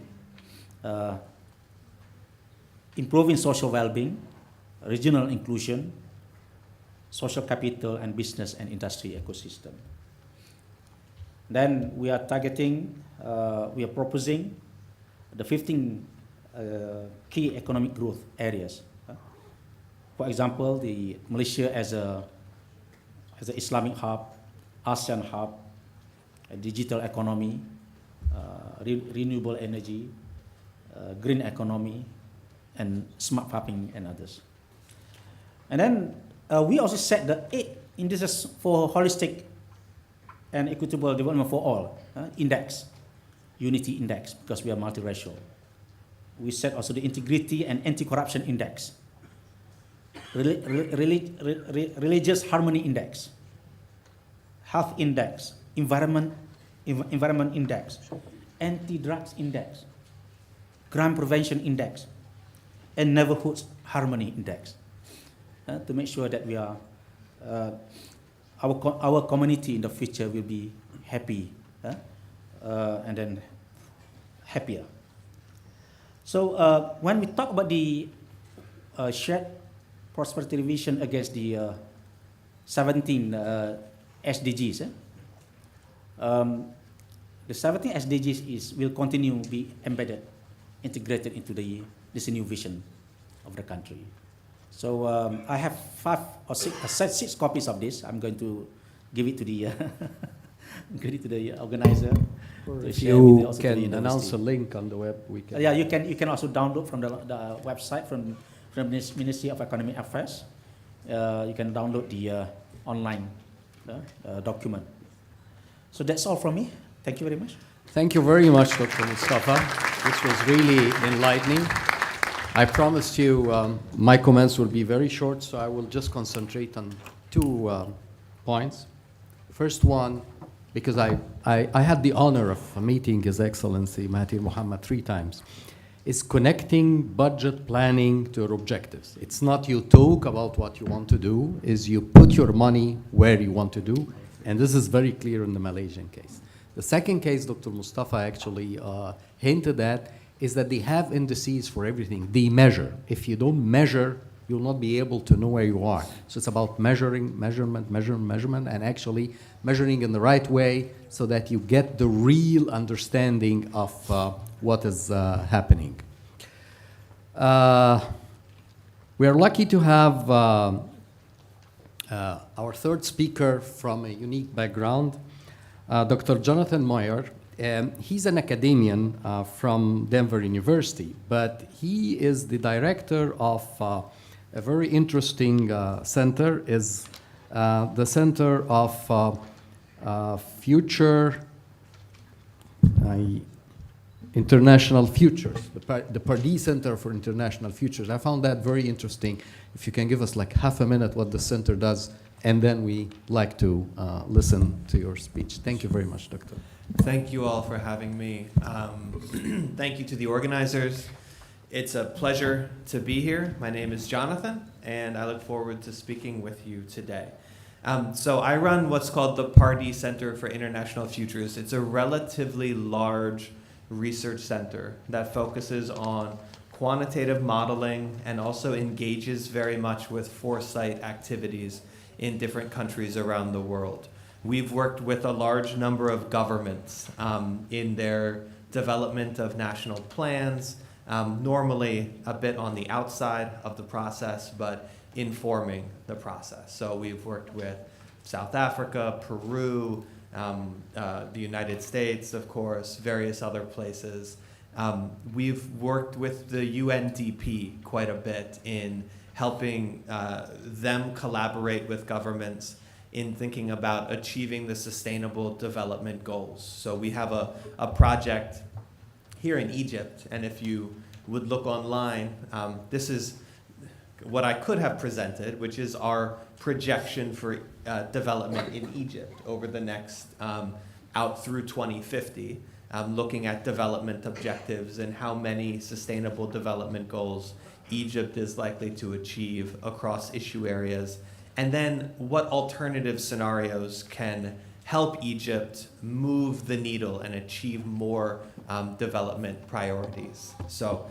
improving social well-being, regional inclusion, social capital, and business and industry ecosystem. Then we are proposing the 15 key economic growth areas. For example, the Malaysia as an Islamic hub, ASEAN hub, a digital economy, renewable energy, green economy, and smart farming and others. And then we also set the 8 indices for holistic and equitable development for all, index, unity index, because we are multiracial. We set also the integrity and anti-corruption index, religious harmony index, health index, environment index, anti-drugs index, crime prevention index, and neighborhood harmony index, to make sure that we are our community in the future will be happy and then happier. So when we talk about the shared prosperity vision against the 17 SDGs, the 17 SDGs will continue to be embedded, integrated into this new vision of the country. So I have 6 copies of this. I'm going to give it to the organizer. To share with You also to the can university. announce a link on the web. We can. Yeah, you can also download from the website from this Ministry of Economic Affairs. You can download the online document. So that's all from me. Thank you very much. Thank you very much, Dr. Mustafa. This was really enlightening. I promised you my comments will be very short, so I will just concentrate on 2 points. First one, because I had the honor of meeting His Excellency Mahathir Mohamad 3 times, is connecting budget planning to your objectives. It's not you talk about what you want to do, is you put your money where you want to do, and this is very clear in the Malaysian case. The second case Dr. Mustafa actually hinted at is that they have indices for everything. They measure. If you don't measure, you'll not be able to know where you are. So it's about measurement, and actually measuring in the right way so that you get the real understanding of what is happening. We are lucky to have our third speaker from a unique background, Dr. Jonathan Meyer. He's an academician from Denver University, but he is the director of a very interesting center, is the Center of International Futures, the Pardee Center for International Futures. I found that very interesting. If you can give us like half a minute what the center does, and then we like to listen to your speech. Thank you very much, Doctor. Thank you all for having me. Thank you to the organizers. It's a pleasure to be here. My name is Jonathan, and I look forward to speaking with you today. So I run what's called the Pardee Center for International Futures. It's a relatively large research center that focuses on quantitative modeling and also engages very much with foresight activities in different countries around the world. We've worked with a large number of governments in their development of national plans, normally a bit on the outside of the process, but informing the process. So we've worked with South Africa, Peru, the United States, of course, various other places. We've worked with the UNDP quite a bit in helping them collaborate with governments in thinking about achieving the Sustainable Development Goals. So we have a project here in Egypt, and if you would look online, this is what I could have presented, which is our projection for development in Egypt over the next, out through 2050, looking at development objectives and how many Sustainable Development Goals Egypt is likely to achieve across issue areas, and then what alternative scenarios can help Egypt move the needle and achieve more development priorities. So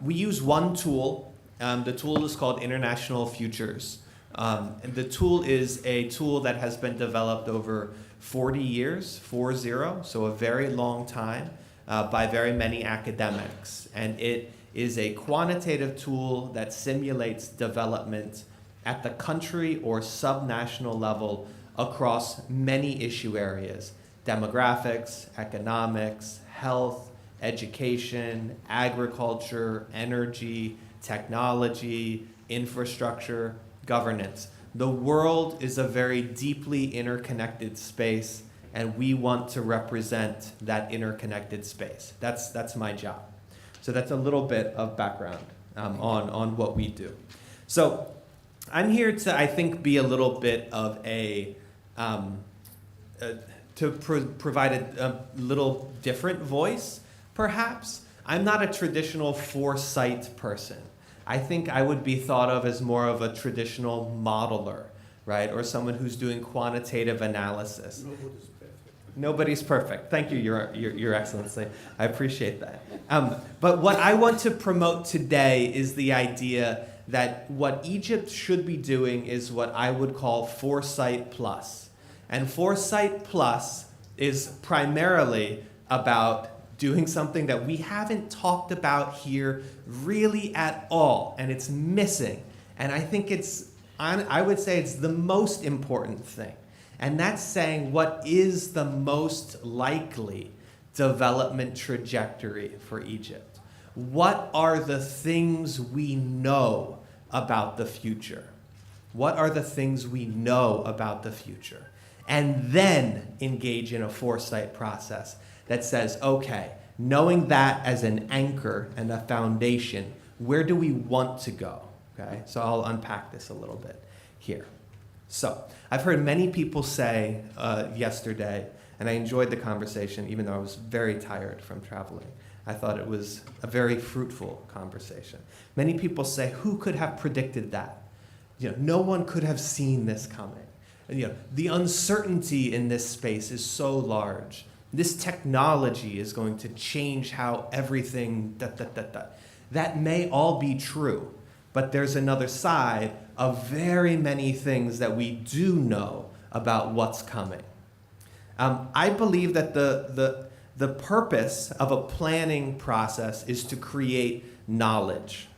we use one tool. The tool is called International Futures. And the tool is a tool that has been developed over 40 years, 40, so a very long time, by very many academics. And it is a quantitative tool that simulates development at the country or subnational level across many issue areas: demographics, economics, health, education, agriculture, energy, technology, infrastructure, governance. The world is a very deeply interconnected space, and we want to represent that interconnected space. That's my job. So that's a little bit of background on what we do. So I'm here to, I think, be a little bit of provide a little different voice, perhaps. I'm not a traditional foresight person. I think I would be thought of as more of a traditional modeler, right? Or someone who's doing quantitative analysis. Nobody's perfect. Thank you, Your Excellency. I appreciate that. But what I want to promote today is the idea that what Egypt should be doing is what I would call Foresight Plus. And Foresight Plus is primarily about doing something that we haven't talked about here really at all, and it's missing. And I think I would say it's the most important thing. And that's saying what is the most likely development trajectory for Egypt? What are the things we know about the future? What are the things we know about the future? And then engage in a foresight process that says, okay, knowing that as an anchor and a foundation, where do we want to go? Okay, so I'll unpack this a little bit here. So I've heard many people say yesterday, and I enjoyed the conversation even though I was very tired from traveling. I thought it was a very fruitful conversation. Many people say, who could have predicted that? No one could have seen this coming. The uncertainty in this space is so large. This technology is going to change how everything, That may all be true, but there's another side of very many things that we do know about what's coming. I believe that the purpose of a planning process is to create knowledge.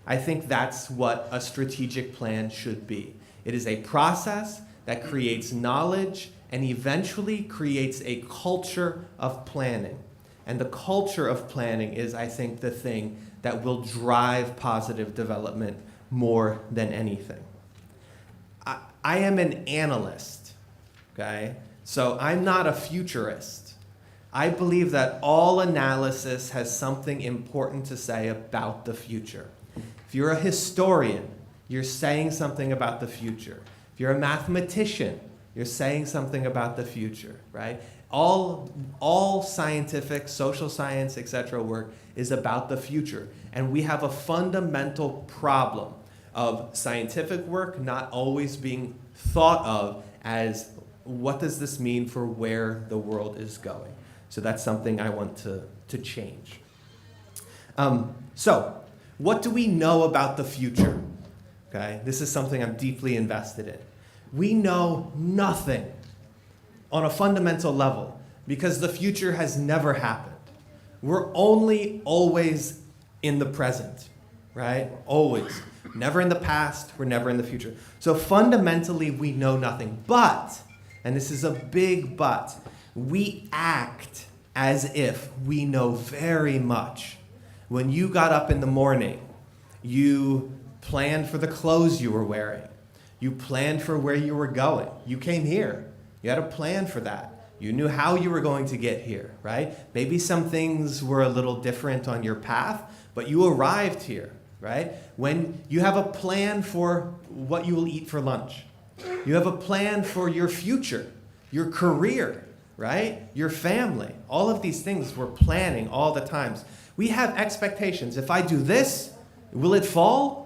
I think that's what a strategic plan should be. It is a process that creates knowledge and eventually creates a culture of planning. And the culture of planning is, I think, the thing that will drive positive development more than anything. I am an analyst, okay? So I'm not a futurist. I believe that all analysis has something important to say about the future. If you're a historian, you're saying something about the future. If you're a mathematician, you're saying something about the future, right? All scientific, social science, etc. work is about the future. And we have a fundamental problem of scientific work not always being thought of as what does this mean for where the world is going. So that's something I want to change. So what do we know about the future? Okay, this is something I'm deeply invested in. We know nothing on a fundamental level because the future has never happened. We're only always in the present, right? Always. Never in the past, we're never in the future. So fundamentally, we know nothing. But, and this is a big but, we act as if we know very much. When you got up in the morning, you planned for the clothes you were wearing. You planned for where you were going. You came here. You had a plan for that. You knew how you were going to get here, right? Maybe some things were a little different on your path, but you arrived here, right? When you have a plan for what you will eat for lunch. You have a plan for your future, your career, right? Your family. All of these things we're planning all the times. We have expectations. If I do this, will it fall?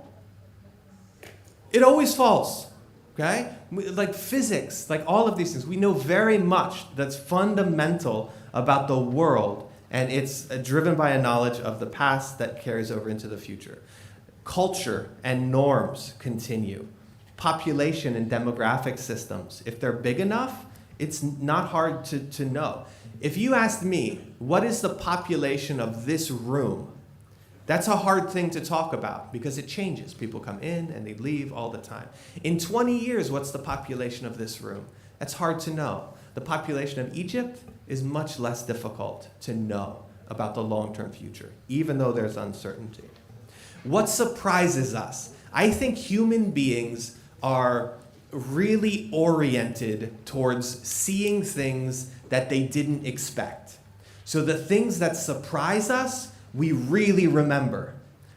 It always falls, okay? Like physics, like all of these things. We know very much that's fundamental about the world, and it's driven by a knowledge of the past that carries over into the future. Culture and norms continue. Population and demographic systems, if they're big enough, it's not hard to know. If you asked me, what is the population of this room? That's a hard thing to talk about because it changes. People come in and they leave all the time. In 20 years, what's the population of this room? That's hard to know. The population of Egypt is much less difficult to know about the long-term future, even though there's uncertainty. What surprises us? I think human beings are really oriented towards seeing things that they didn't expect. So the things that surprise us, we really remember.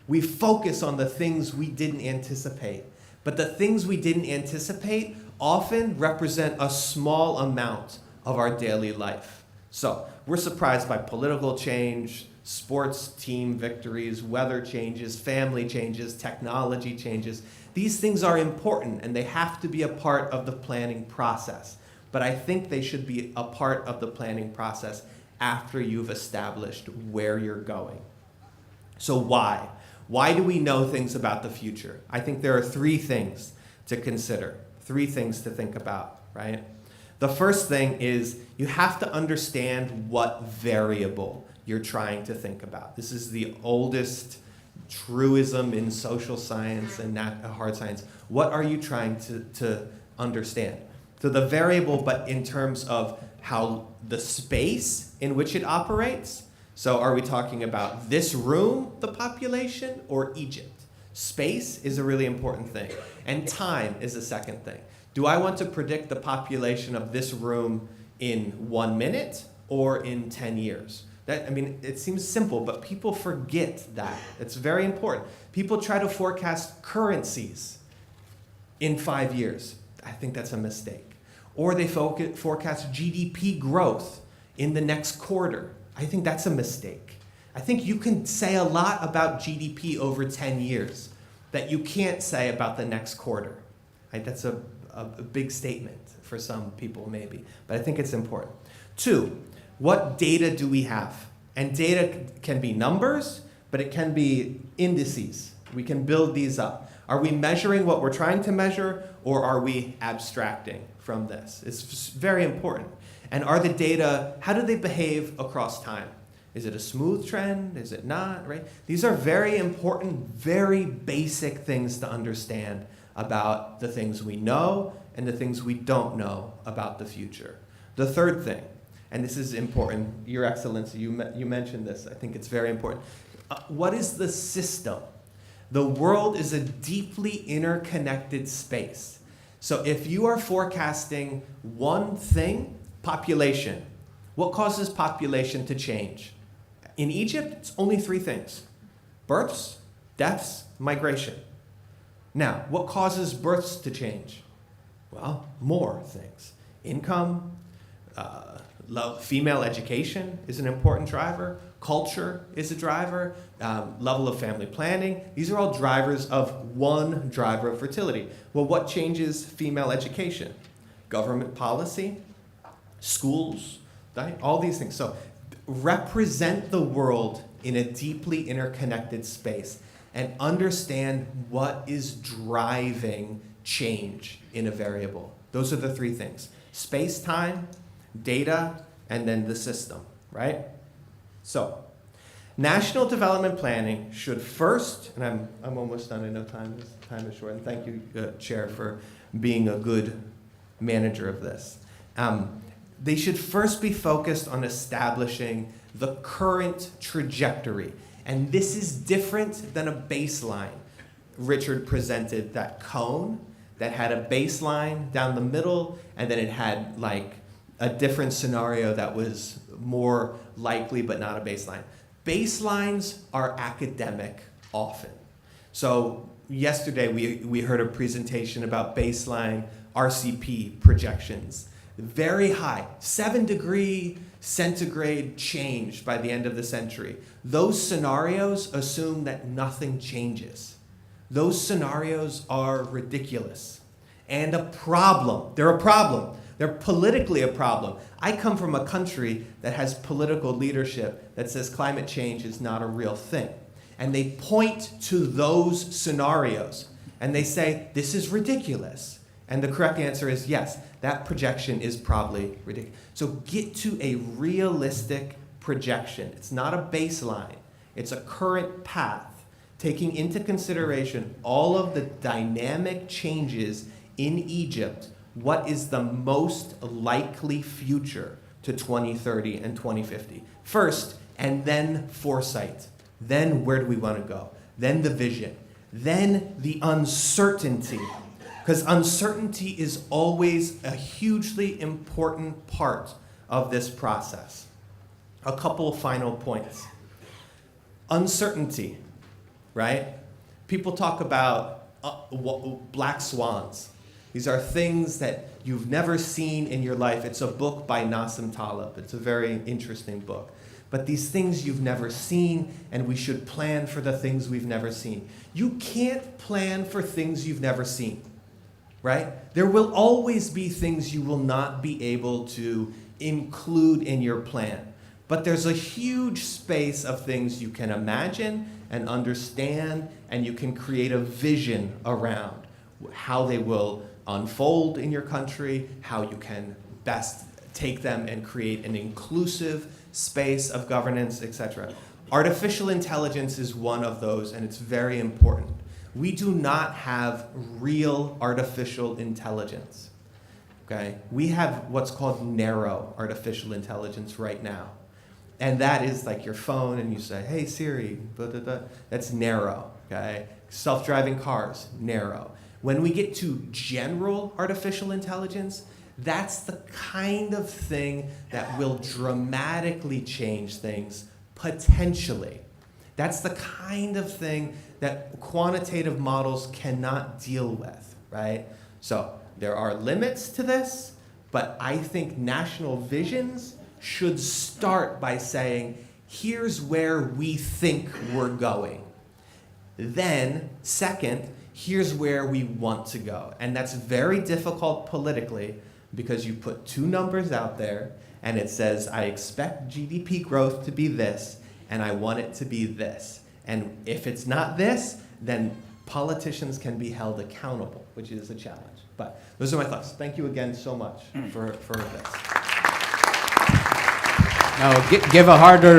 We focus on the things we didn't anticipate. But the things we didn't anticipate often represent a small amount of our daily life. So we're surprised by political change, sports team victories, weather changes, family changes, technology changes. These things are important and they have to be a part of the planning process. But I think they should be a part of the planning process after you've established where you're going. So why? Why do we know things about the future? I think there are three things to consider, three things to think about, right? The first thing is you have to understand what variable you're trying to think about. This is the oldest truism in social science and hard science. What are you trying to understand? So the variable, but in terms of how the space in which it operates. So are we talking about this room, the population, or Egypt? Space is a really important thing. And time is a second thing. Do I want to predict the population of this room in 1 minute or in 10 years? It seems simple, but people forget that. It's very important. People try to forecast currencies in 5 years. I think that's a mistake. Or they forecast GDP growth in the next quarter. I think that's a mistake. I think you can say a lot about GDP over 10 years that you can't say about the next quarter. Right? That's a big statement for some people maybe, but I think it's important. 2, what data do we have? And data can be numbers, but it can be indices. We can build these up. Are we measuring what we're trying to measure, or are we abstracting from this? It's very important. And are the data, how do they behave across time? Is it a smooth trend? Is it not, right? These are very important, very basic things to understand about the things we know and the things we don't know about the future. The third thing, and this is important, Your Excellency, you mentioned this, I think it's very important. What is the system? The world is a deeply interconnected space. So if you are forecasting one thing, population, what causes population to change? In Egypt, it's only 3 things: births, deaths, migration. Now, what causes births to change? Well, more things. Income, female education is an important driver. Culture is a driver. Level of family planning. These are all drivers of one driver of fertility. Well, what changes female education? Government policy, schools, right? All these things. So represent the world in a deeply interconnected space and understand what is driving change in a variable. Those are the 3 things: space, time, data, and then the system, right? So, national development planning should first, and I'm almost done, I know time is short, and thank you, Chair, for being a good manager of this. They should first be focused on establishing the current trajectory. And this is different than a baseline. Richard presented that cone that had a baseline down the middle, and then it had like a different scenario that was more likely but not a baseline. Baselines are academic often. So yesterday we heard a presentation about baseline RCP projections. Very high, 7-degree centigrade change by the end of the century. Those scenarios assume that nothing changes. Those scenarios are ridiculous and a problem. They're a problem. They're politically a problem. I come from a country that has political leadership that says climate change is not a real thing. And they point to those scenarios and they say, this is ridiculous. And the correct answer is yes, that projection is probably ridiculous. So get to a realistic projection. It's not a baseline. It's a current path, taking into consideration all of the dynamic changes in Egypt. What is the most likely future to 2030 and 2050? First, and then foresight. Then where do we want to go? Then the vision. Then the uncertainty. Because uncertainty is always a hugely important part of this process. A couple final points. Uncertainty, right? People talk about black swans. These are things that you've never seen in your life. It's a book by Nassim Taleb. It's a very interesting book. but these things you've never seen, and we should plan for the things we've never seen. You can't plan for things you've never seen, right? There will always be things you will not be able to include in your plan. But there's a huge space of things you can imagine and understand, and you can create a vision around how they will unfold in your country, how you can best take them and create an inclusive space of governance, etc. Artificial intelligence is one of those, and it's very important. We do not have real artificial intelligence, okay? We have what's called narrow artificial intelligence right now. And that is like your phone and you say, hey Siri, blah, blah, blah. That's narrow, okay? Self-driving cars, narrow. When we get to general artificial intelligence, that's the kind of thing that will dramatically change things, potentially. That's the kind of thing that quantitative models cannot deal with, right? So there are limits to this, but I think national visions should start by saying, here's where we think we're going. Then, second, here's where we want to go. And that's very difficult politically because you put two numbers out there and it says, I expect GDP growth to be this, and I want it to be this. And if it's not this, then politicians can be held accountable, which is a challenge. But those are my thoughts. Thank you again so much for this. Now, give a harder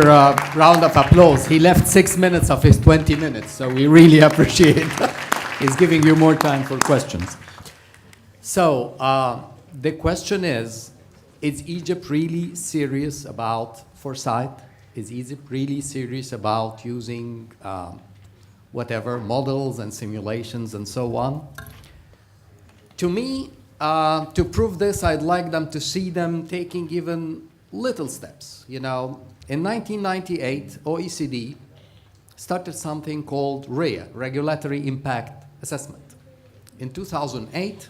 round of applause. He left 6 minutes of his 20 minutes, so we really appreciate it. He's giving you more time for questions. So the question is Egypt really serious about foresight? Is Egypt really serious about using whatever, models and simulations and so on? To me, to prove this, I'd like them to see them taking even little steps. You know, in 1998, OECD started something called RIA, Regulatory Impact Assessment. In 2008,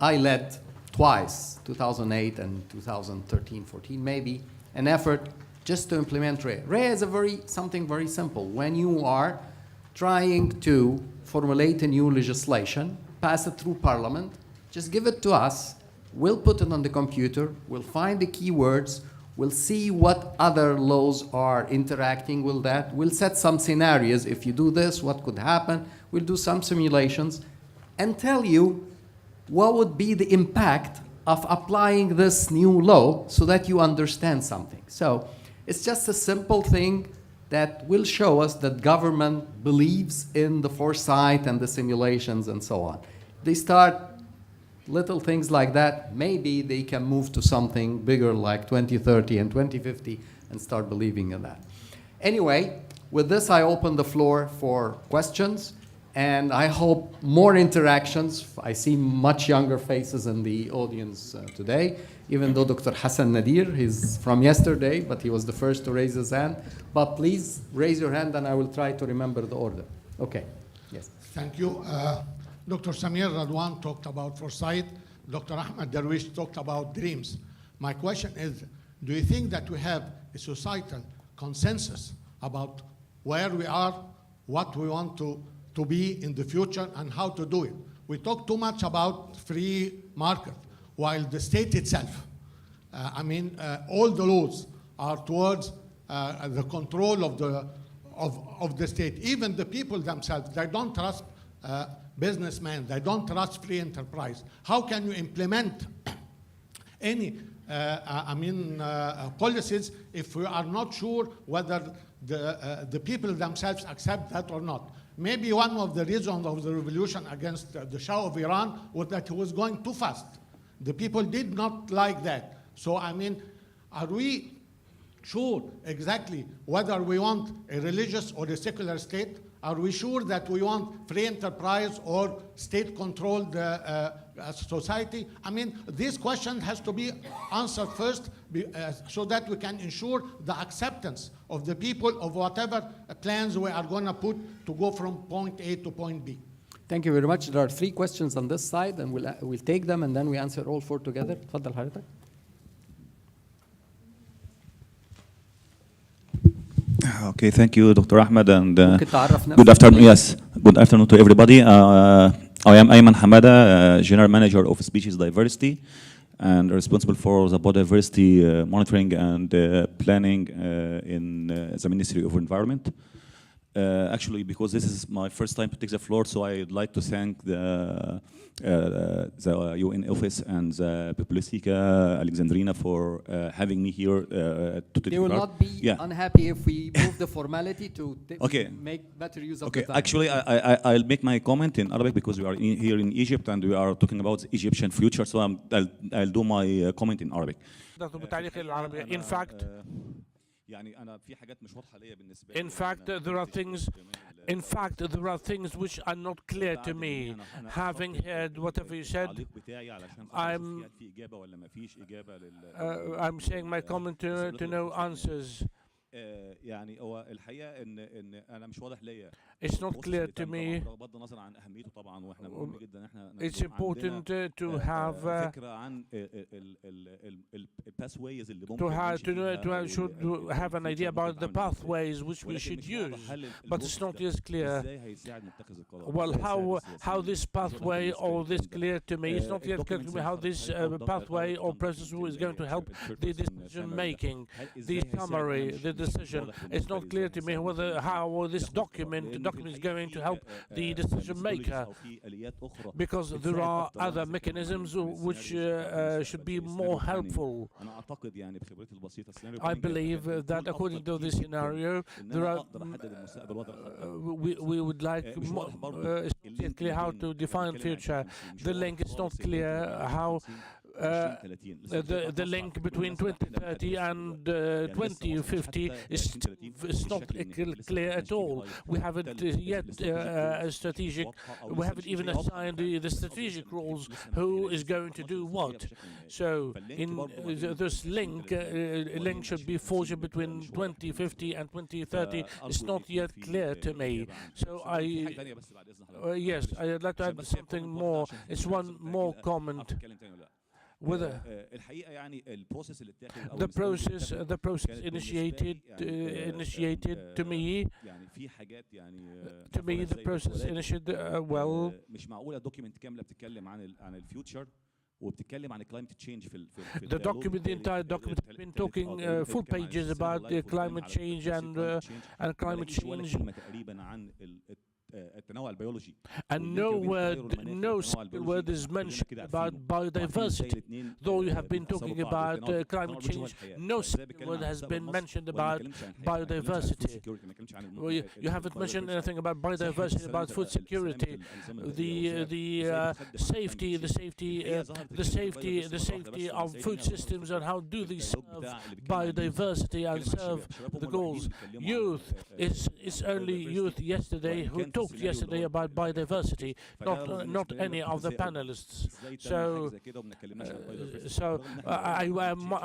I led twice, 2008 and 2013-14 maybe, an effort just to implement RIA. RIA is something very simple. When you are trying to formulate a new legislation, pass it through Parliament, just give it to us. We'll put it on the computer, we'll find the keywords, we'll see what other laws are interacting with that. We'll set some scenarios. If you do this, what could happen? We'll do some simulations and tell you what would be the impact of applying this new law so that you understand something. So it's just a simple thing that will show us that government believes in the foresight and the simulations and so on. They start little things like that, maybe they can move to something bigger like 2030 and 2050 and start believing in that. Anyway, with this I open the floor for questions, and I hope more interactions. I see much younger faces in the audience today, even though Dr. Hassan Nadir, he's from yesterday, but he was the first to raise his hand. But please raise your hand and I will try to remember the order. Okay, yes. Thank you. Dr. Samir Radwan talked about foresight. Dr. Ahmed Darwish talked about dreams. My question is, do you think that we have a societal consensus about where we are, what we want to be in the future, and how to do it? We talk too much about free market, while the state itself, all the laws are towards the control of the state. Even the people themselves, they don't trust businessmen, they don't trust free enterprise. How can you implement any policies if we are not sure whether the people themselves accept that or not? Maybe one of the reasons of the revolution against the Shah of Iran was that he was going too fast. The people did not like that. So, are we sure exactly whether we want a religious or a secular state? Are we sure that we want free enterprise or state-controlled society? This question has to be answered first so that we can ensure the acceptance of the people of whatever plans we are going to put to go from point A to point B. Thank you very much. There are 3 questions on this side, and we'll take them, and then we answer all 4 together. تفضل حضرتك. Okay, thank you, Dr. Ahmed, and ممكن تعرف good نفسك؟ afternoon. Yes, good afternoon to everybody. I am Ayman Hamada, General Manager of Species Diversity, and responsible for the biodiversity monitoring and planning in the Ministry of Environment. Actually, because this is my first time to take the floor, so I'd like to thank the UN office and the Biblioteca Alexandrina for having me here to take They will part. not be unhappy if we move the formality to make better use of the time. Actually, I'll make my comment in Arabic because we are here in Egypt and we are talking about the Egyptian future, so I'll do my comment in Arabic. In fact, there are things which are not clear to me. Having heard whatever you said, I'm saying my comment to no answers. يعني هو الحقيقه ان انا مش واضح ليا. It's not clear to me. بغض النظر عن اهميته طبعا واحنا مهم جدا احنا It's important to have فكره عن الباثويز اللي ممكن should have an idea about the pathways which we should use, but it's not yet clear. Well, how this pathway or this clear to me? It's not yet clear to me how this pathway or process is going to help the decision making, the summary, the decision. It's not clear to me how this document is going to help the decision maker, because there are other mechanisms which should be more helpful. I believe that according to this scenario, there are we would like clear how to define future. The link is not clear how the link between 2030 and 2050 is not clear at all. We haven't yet a strategic. We haven't even assigned the strategic roles. Who is going to do what? So in this link should be forged between 2050 and 2030. It's not yet clear to me. So yes, I'd like to add something more. It's one more comment. The process initiated to me the process initiated well. مش معقولة document كاملة بتتكلم عن الفيوتشر وبتتكلم عن climate change في the document, the entire document has been talking full pages about the climate change and climate change. And no single word is mentioned about biodiversity. Though you have been talking about climate change, no single word has been mentioned about biodiversity. You haven't mentioned anything about biodiversity, about food security, the safety of food systems, and how do they serve biodiversity and serve the goals. Youth is only youth yesterday who talked yesterday about biodiversity, not any of the panelists. So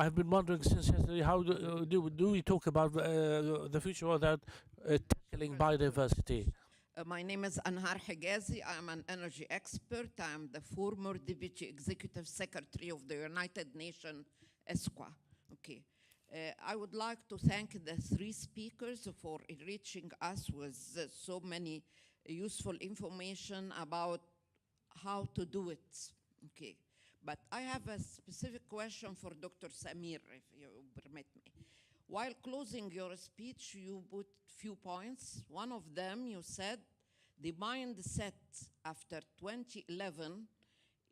I've been wondering since yesterday, how do we talk about the future without tackling biodiversity? My name is Anhar Higazi. I'm an energy expert. I'm the former Deputy Executive Secretary of the United Nations, ESQA. Okay. I would like to thank the three speakers for enriching us with so many useful information about how to do it. Okay. But I have a specific question for Dr. Samir, if you permit me. While closing your speech, you put few points. One of them, you said, the mindset after 2011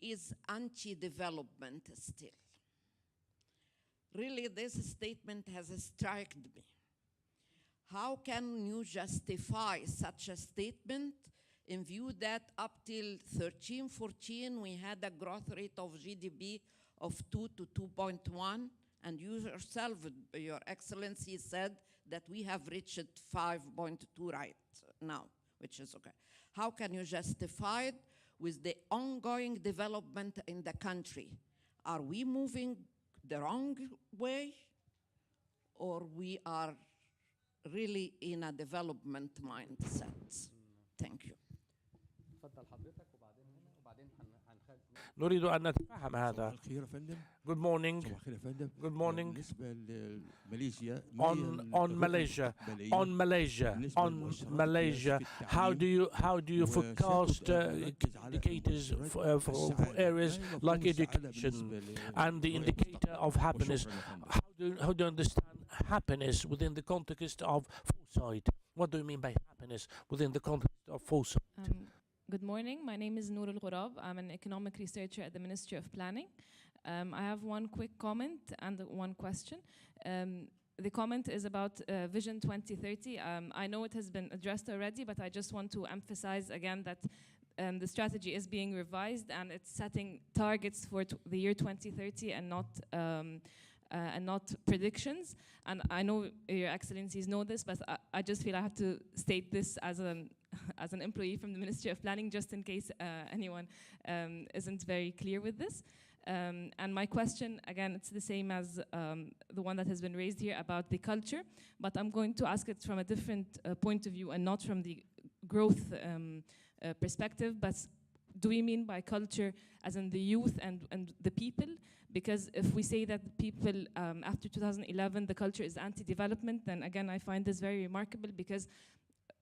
is anti-development still. Really, this statement has struck me. How can you justify such a statement in view that up till 13-14 we had a growth rate of GDP of 2 to 2.1, and you yourself, Your Excellency, said that we have reached 5.2 right now, which is okay. How can you justify it with the ongoing development in the country? Are we moving the wrong way, or we are really in a development mindset? Thank you. نريد أن نتفهم هذا. Good morning. Good morning. On Malaysia, how do you forecast indicators for areas like education and the indicator of happiness? How do you understand happiness within the context of foresight? What do you mean by happiness within the context of foresight? Good morning. My name is Noor Al-Ghurab. I'm an economic researcher at the Ministry of Planning. I have one quick comment and one question. The comment is about Vision 2030. I know it has been addressed already, but I just want to emphasize again that the strategy is being revised and it's setting targets for the year 2030 and not predictions. And I know Your Excellencies know this, but I just feel I have to state this as an employee from the Ministry of Planning, just in case anyone isn't very clear with this. And my question, again, it's the same as the one that has been raised here about the culture, but I'm going to ask it from a different point of view and not from the growth perspective, but do we mean by culture as in the youth and the people? Because if we say that people after 2011, the culture is anti-development, then again, I find this very remarkable because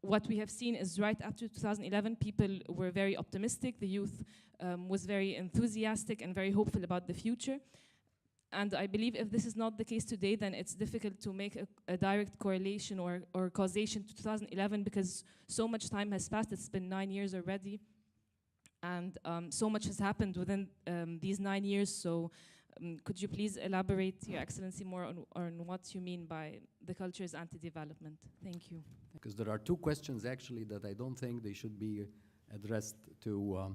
what we have seen is right after 2011, people were very optimistic. The youth was very enthusiastic and very hopeful about the future. And I believe if this is not the case today, then it's difficult to make a direct correlation or causation to 2011 because so much time has passed. It's been 9 years already. And so much has happened within these 9 years. So could you please elaborate, Your Excellency, more on what you mean by the culture is anti-development? Thank you. Because there are two questions actually that I don't think they should be addressed to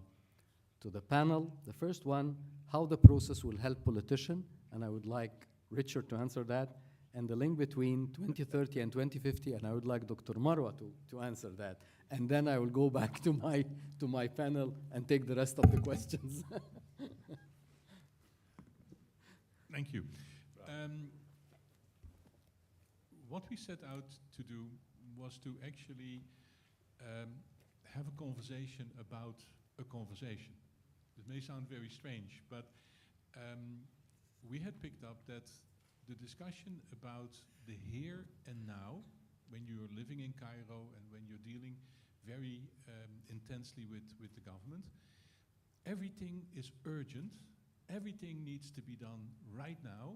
the panel. The first one, how the process will help politicians, and I would like Richard to answer that, and the link between 2030 and 2050, and I would like Dr. Marwa to answer that. And then I will go back to my panel and take the rest of the questions. Thank you. What we set out to do was to actually have a conversation about a conversation. It may sound very strange, but we had picked up that the discussion about the here and now, when you're living in Cairo and when you're dealing very intensely with the government, everything is urgent. Everything needs to be done right now,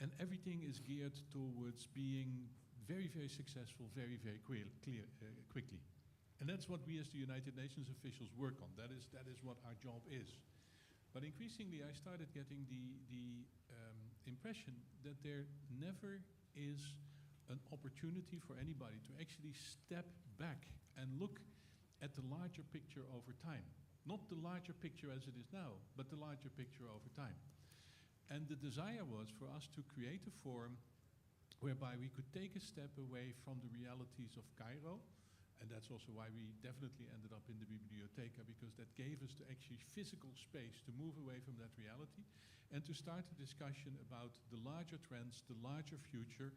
and everything is geared towards being very, very successful, very, very quickly. And that's what we as the United Nations officials work on. That is what our job is. But increasingly, I started getting the impression that there never is an opportunity for anybody to actually step back and look at the larger picture over time. Not the larger picture as it is now, but the larger picture over time. And the desire was for us to create a forum whereby we could take a step away from the realities of Cairo, and that's also why we definitely ended up in the Biblioteca, because that gave us the actually physical space to move away from that reality and to start a discussion about the larger trends, the larger future,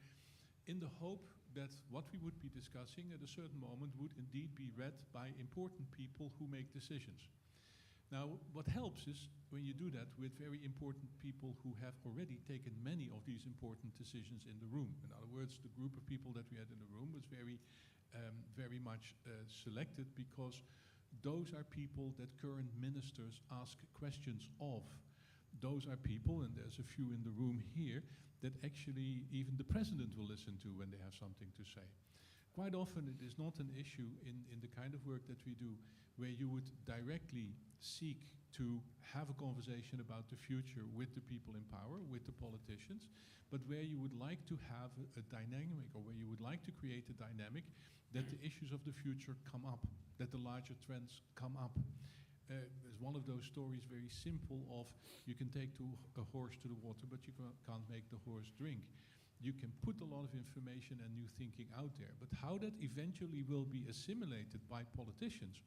in the hope that what we would be discussing at a certain moment would indeed be read by important people who make decisions. Now, what helps is when you do that with very important people who have already taken many of these important decisions in the room. In other words, the group of people that we had in the room was very much selected because those are people that current ministers ask questions of. Those are people, and there's a few in the room here, that actually even the president will listen to when they have something to say. Quite often it is not an issue in the kind of work that we do where you would directly seek to have a conversation about the future with the people in power, with the politicians, but where you would like to have a dynamic, or where you would like to create a dynamic that the issues of the future come up, that the larger trends come up. There's one of those stories, very simple, of you can take a horse to the water, but you can't make the horse drink. You can put a lot of information and new thinking out there, but how that eventually will be assimilated by politicians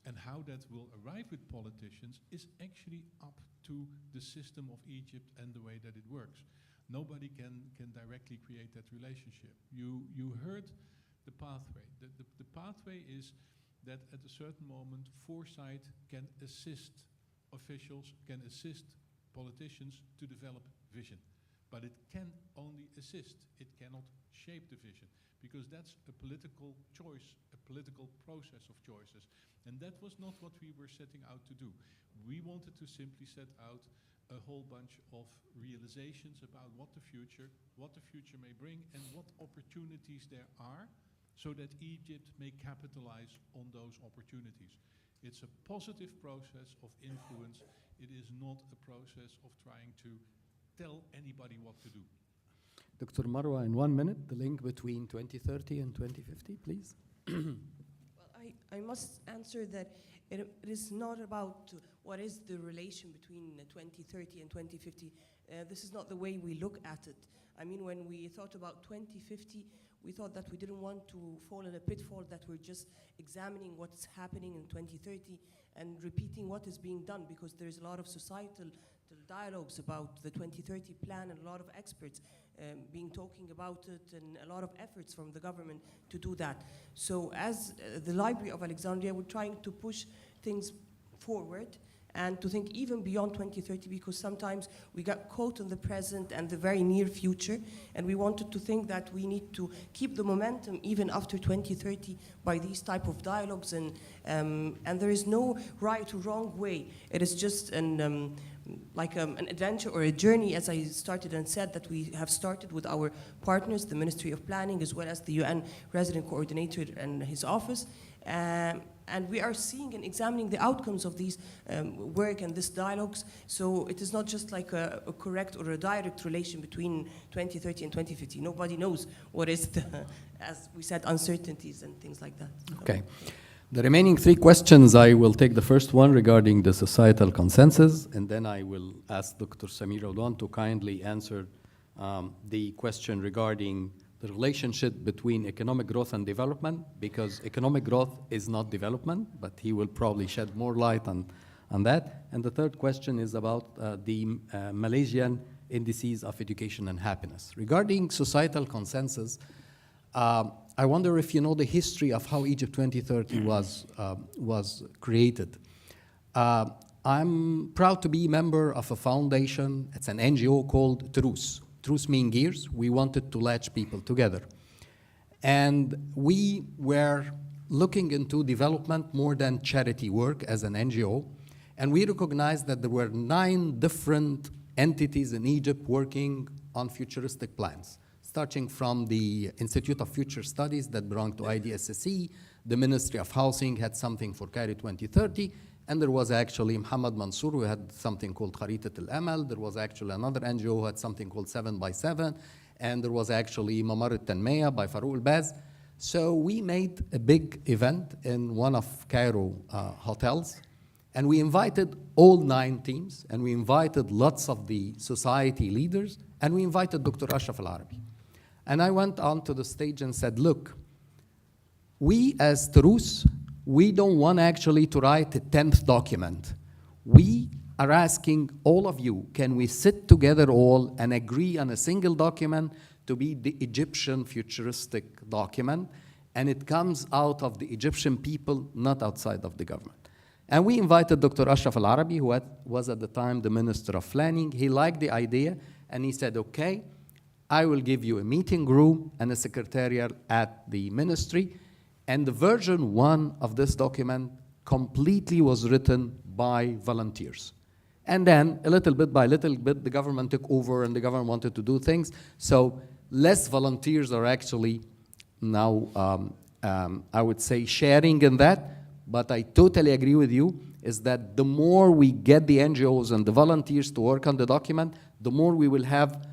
and how that will arrive with politicians is actually up to the system of Egypt and the way that it works. Nobody can directly create that relationship. You heard the pathway. The pathway is that at a certain moment foresight can assist officials, can assist politicians to develop vision. But it can only assist, it cannot shape the vision, because that's a political choice, a political process of choices. And that was not what we were setting out to do. We wanted to simply set out a whole bunch of realizations about what the future may bring and what opportunities there are, so that Egypt may capitalize on those opportunities. It's a positive process of influence. It is not a process of trying to tell anybody what to do. Dr. Marwa, in 1 minute, the link between 2030 and 2050, please. Well, I must answer that it is not about what is the relation between 2030 and 2050. This is not the way we look at it. I mean, when we thought about 2050, we thought that we didn't want to fall in a pitfall that we're just examining what's happening in 2030 and repeating what is being done, because there's a lot of societal dialogues about the 2030 plan and a lot of experts talking about it, and a lot of efforts from the government to do that. So as the Library of Alexandria, we're trying to push things forward and to think even beyond 2030, because sometimes we got caught in the present and the very near future, and we wanted to think that we need to keep the momentum even after 2030 by these type of dialogues, and there is no right or wrong way. It is just an adventure or a journey, as I started and said, that we have started with our partners, the Ministry of Planning, as well as the UN Resident Coordinator and his office. And we are seeing and examining the outcomes of these work and these dialogues. So it is not just like a correct or a direct relation between 2030 and 2050. Nobody knows what is the, as we said, uncertainties and things like that. Okay. The remaining 3 questions, I will take the first one regarding the societal consensus, and then I will ask Dr. Samir Radwan to kindly answer the question regarding the relationship between economic growth and development, because economic growth is not development, but he will probably shed more light on that. And the third question is about the Malaysian indices of education and happiness. Regarding societal consensus, I wonder if you know the history of how Egypt 2030 was created. I'm proud to be a member of a foundation. It's an NGO called Truce. Truce means gears. We wanted to latch people together. And we were looking into development more than charity work as an NGO. And we recognized that there were 9 different entities in Egypt working on futuristic plans, starting from the Institute of Future Studies that belonged to IDSSE. The Ministry of Housing had something for Cairo 2030. And there was actually Muhammad Mansour, who had something called Kharitat al-Amal. There was actually another NGO who had something called 7x7. And there was actually Mamar al-Tanmiyah by Farouk al-Baz. So we made a big event in one of Cairo hotels. And we invited all 9 teams. And we invited lots of the society leaders. And we invited Dr. Ashraf al-Arabi. And I went onto the stage and said, look, we as Truce, we don't want actually to write a 10th document. We are asking all of you, can we sit together all and agree on a single document to be the Egyptian futuristic document? And it comes out of the Egyptian people, not outside of the government. And we invited Dr. Ashraf al-Arabi, who was at the time the Minister of Planning. He liked the idea, and he said, okay, I will give you a meeting room and a secretariat at the ministry. And the version 1 of this document completely was written by volunteers. And then, a little bit by little bit, the government took over and the government wanted to do things. So less volunteers are actually now, I would say, sharing in that. But I totally agree with you, is that the more we get the NGOs and the volunteers to work on the document, the more we will have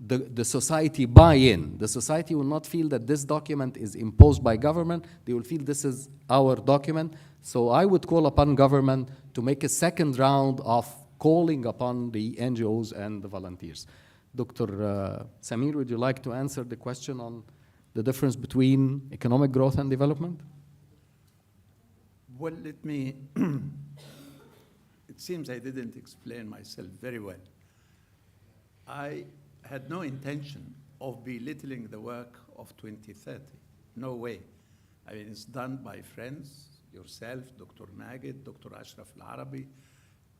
the society buy-in. The society will not feel that this document is imposed by government. They will feel this is our document. So I would call upon government to make a second round of calling upon the NGOs and the volunteers. Dr. Samir, would you like to answer the question on the difference between economic growth and development? Well, let me, it seems I didn't explain myself very well. I had no intention of belittling the work of 2030. No way. I mean, it's done by friends, yourself, Dr. Magid, Dr. Ashraf Al-Arabi,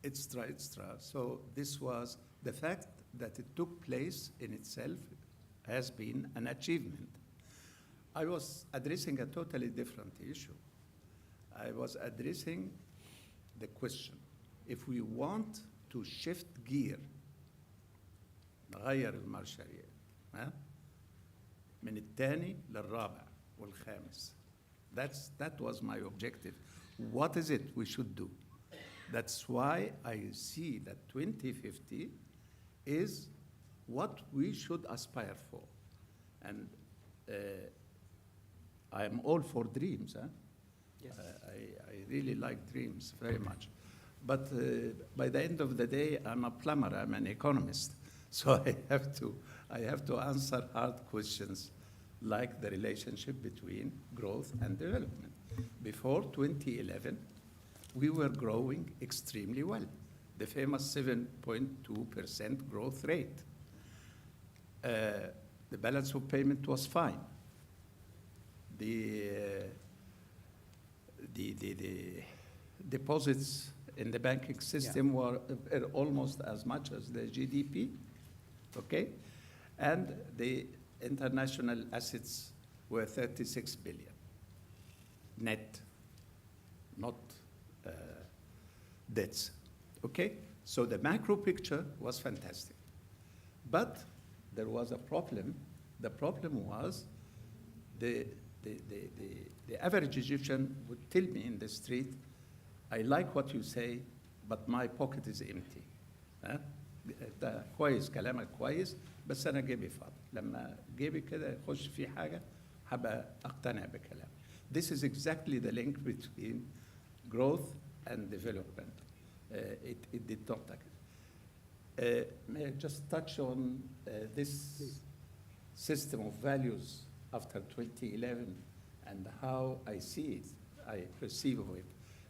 etc., etc. So this was, the fact that it took place in itself has been an achievement. I was addressing a totally different issue. I was addressing the question, if we want to shift gear, نغير المارشالية من الثاني للرابع والخامس. That was my objective. What is it we should do? That's why I see that 2050 is what we should aspire for. And I am all for dreams. Yes. I really like dreams very much. But by the end of the day, I'm a plumber, I'm an economist. So I have to answer hard questions like the relationship between growth and development. Before 2011, we were growing extremely well, the famous 7.2% growth rate. The balance of payment was fine. The deposits in the banking system were almost as much as the GDP, okay? And the international assets were 36 billion, net, not debts, okay? So the macro picture was fantastic. But there was a problem. The problem was the average Egyptian would tell me in the street, I like what you say, but my pocket is empty. ده كويس كلامك كويس بس أنا جيبي فاضي. لما جيبي كده يخش في حاجة هبقى أقتنع بكلام. This is exactly the link between growth and development. It did not take. May I just touch on this system of values after 2011 and how I see it, I perceive it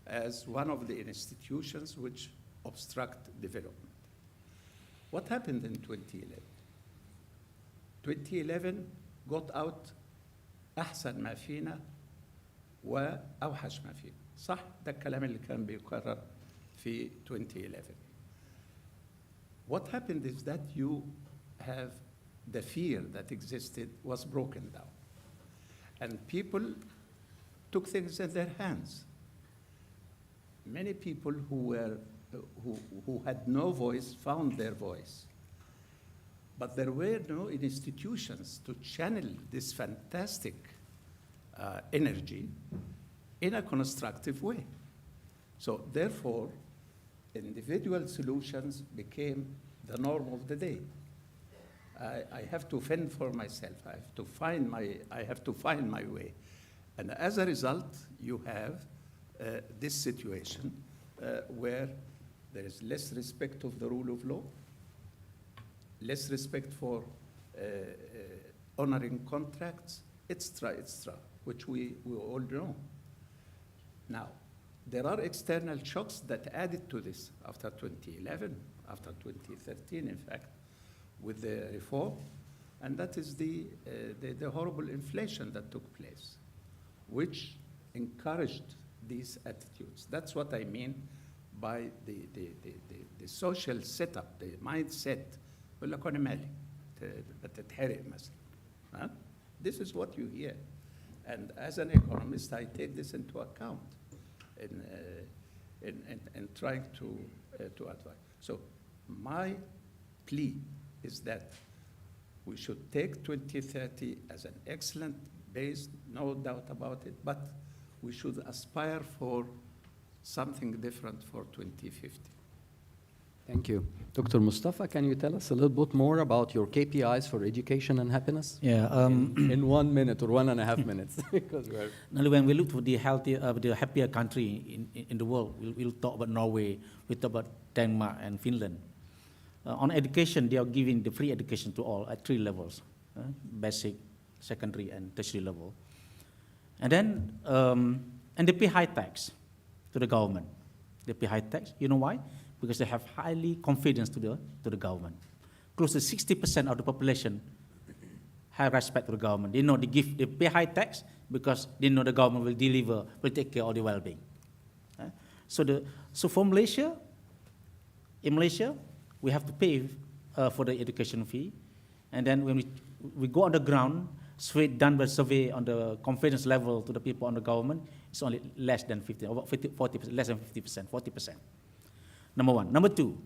as one of the institutions which obstruct development. What happened in 2011? 2011 got out أحسن ما فينا وأوحش ما فينا. صح؟ ده الكلام اللي كان بيكرر في 2011. What happened is that you have the fear that existed was broken down. And people took things in their hands. Many people who had no voice found their voice. But there were no institutions to channel this fantastic energy in a constructive way. So therefore, individual solutions became the norm of the day. I have to fend for myself. I have to find my way. And as a result, you have this situation where there is less respect of the rule of law, less respect for honoring contracts, etc., which we all know. Now, there are external shocks that added to this after 2011, after 2013, in fact, with the reform, and that is the horrible inflation that took place, which encouraged these attitudes. That's what I mean by the social setup, the mindset. يقول لك أنا مالي بتتحرق مثلا. This is what you hear. And as an economist, I take this into account in trying to advise. So my plea is that we should take 2030 as an excellent base, no doubt about it, but we should aspire for something different for 2050. Thank you. Dr. Mustapha, can you tell us a little bit more about your KPIs for education and happiness? Yeah. In 1 minute or 1.5 minutes. Because now when we look for the happier country in the world, we'll talk about Norway, we'll talk about Denmark and Finland. On education, they are giving the free education to all at 3 levels, basic, secondary, and tertiary level. And then, and they pay high tax to the government. They pay high tax. You know why? Because they have highly confidence to the government. Close to 60% of the population have respect to the government. They know they pay high tax because they know the government will deliver, will take care of the well-being. So for Malaysia, in Malaysia, we have to pay for the education fee, and then when we go on the ground, done by survey on the confidence level to the people on the government, it's only less than 50, about 40%, less than 50%, 40%. Number one. Number two,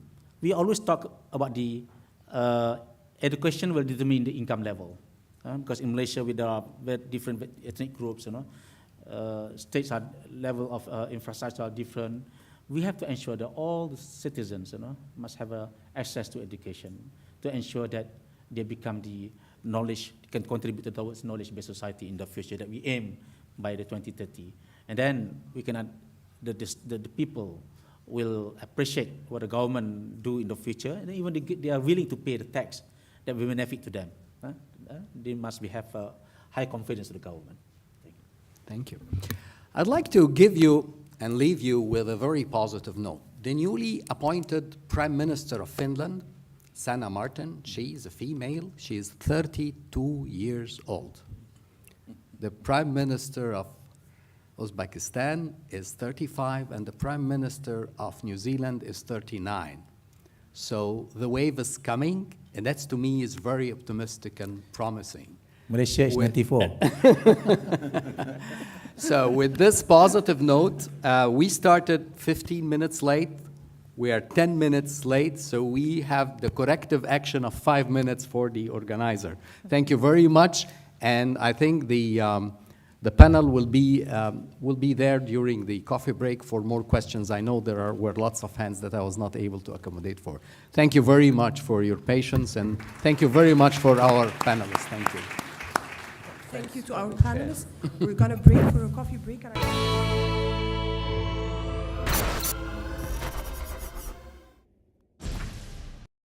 we always talk about the education will determine the income level. Because in Malaysia, there are very different ethnic groups, states are level of infrastructure are different. We have to ensure that all the citizens, must have access to education to ensure that they become the knowledge, can contribute towards knowledge-based society in the future that we aim by the 2030. And then we can, the people will appreciate what the government do in the future, and even they are willing to pay the tax that will benefit to them. They must have high confidence in the government. Thank you. I'd like to give you and leave you with a very positive note. The newly appointed Prime Minister of Finland, Sanna Marin, she is a female. She is 32 years old. The Prime Minister of Uzbekistan is 35, and the Prime Minister of New Zealand is 39. So the wave is coming, and that to me is very optimistic and promising. Malaysia is 94. So with this positive note, we started 15 minutes late. We are 10 minutes late, so we have the corrective action of 5 minutes for the organizer. Thank you very much, and I think the panel will be there during the coffee break for more questions. I know there were lots of hands that I was not able to accommodate for. Thank you very much for your patience, and thank you very much for our panelists. Thank you. Thank you to our panelists. We're going to break for a coffee break.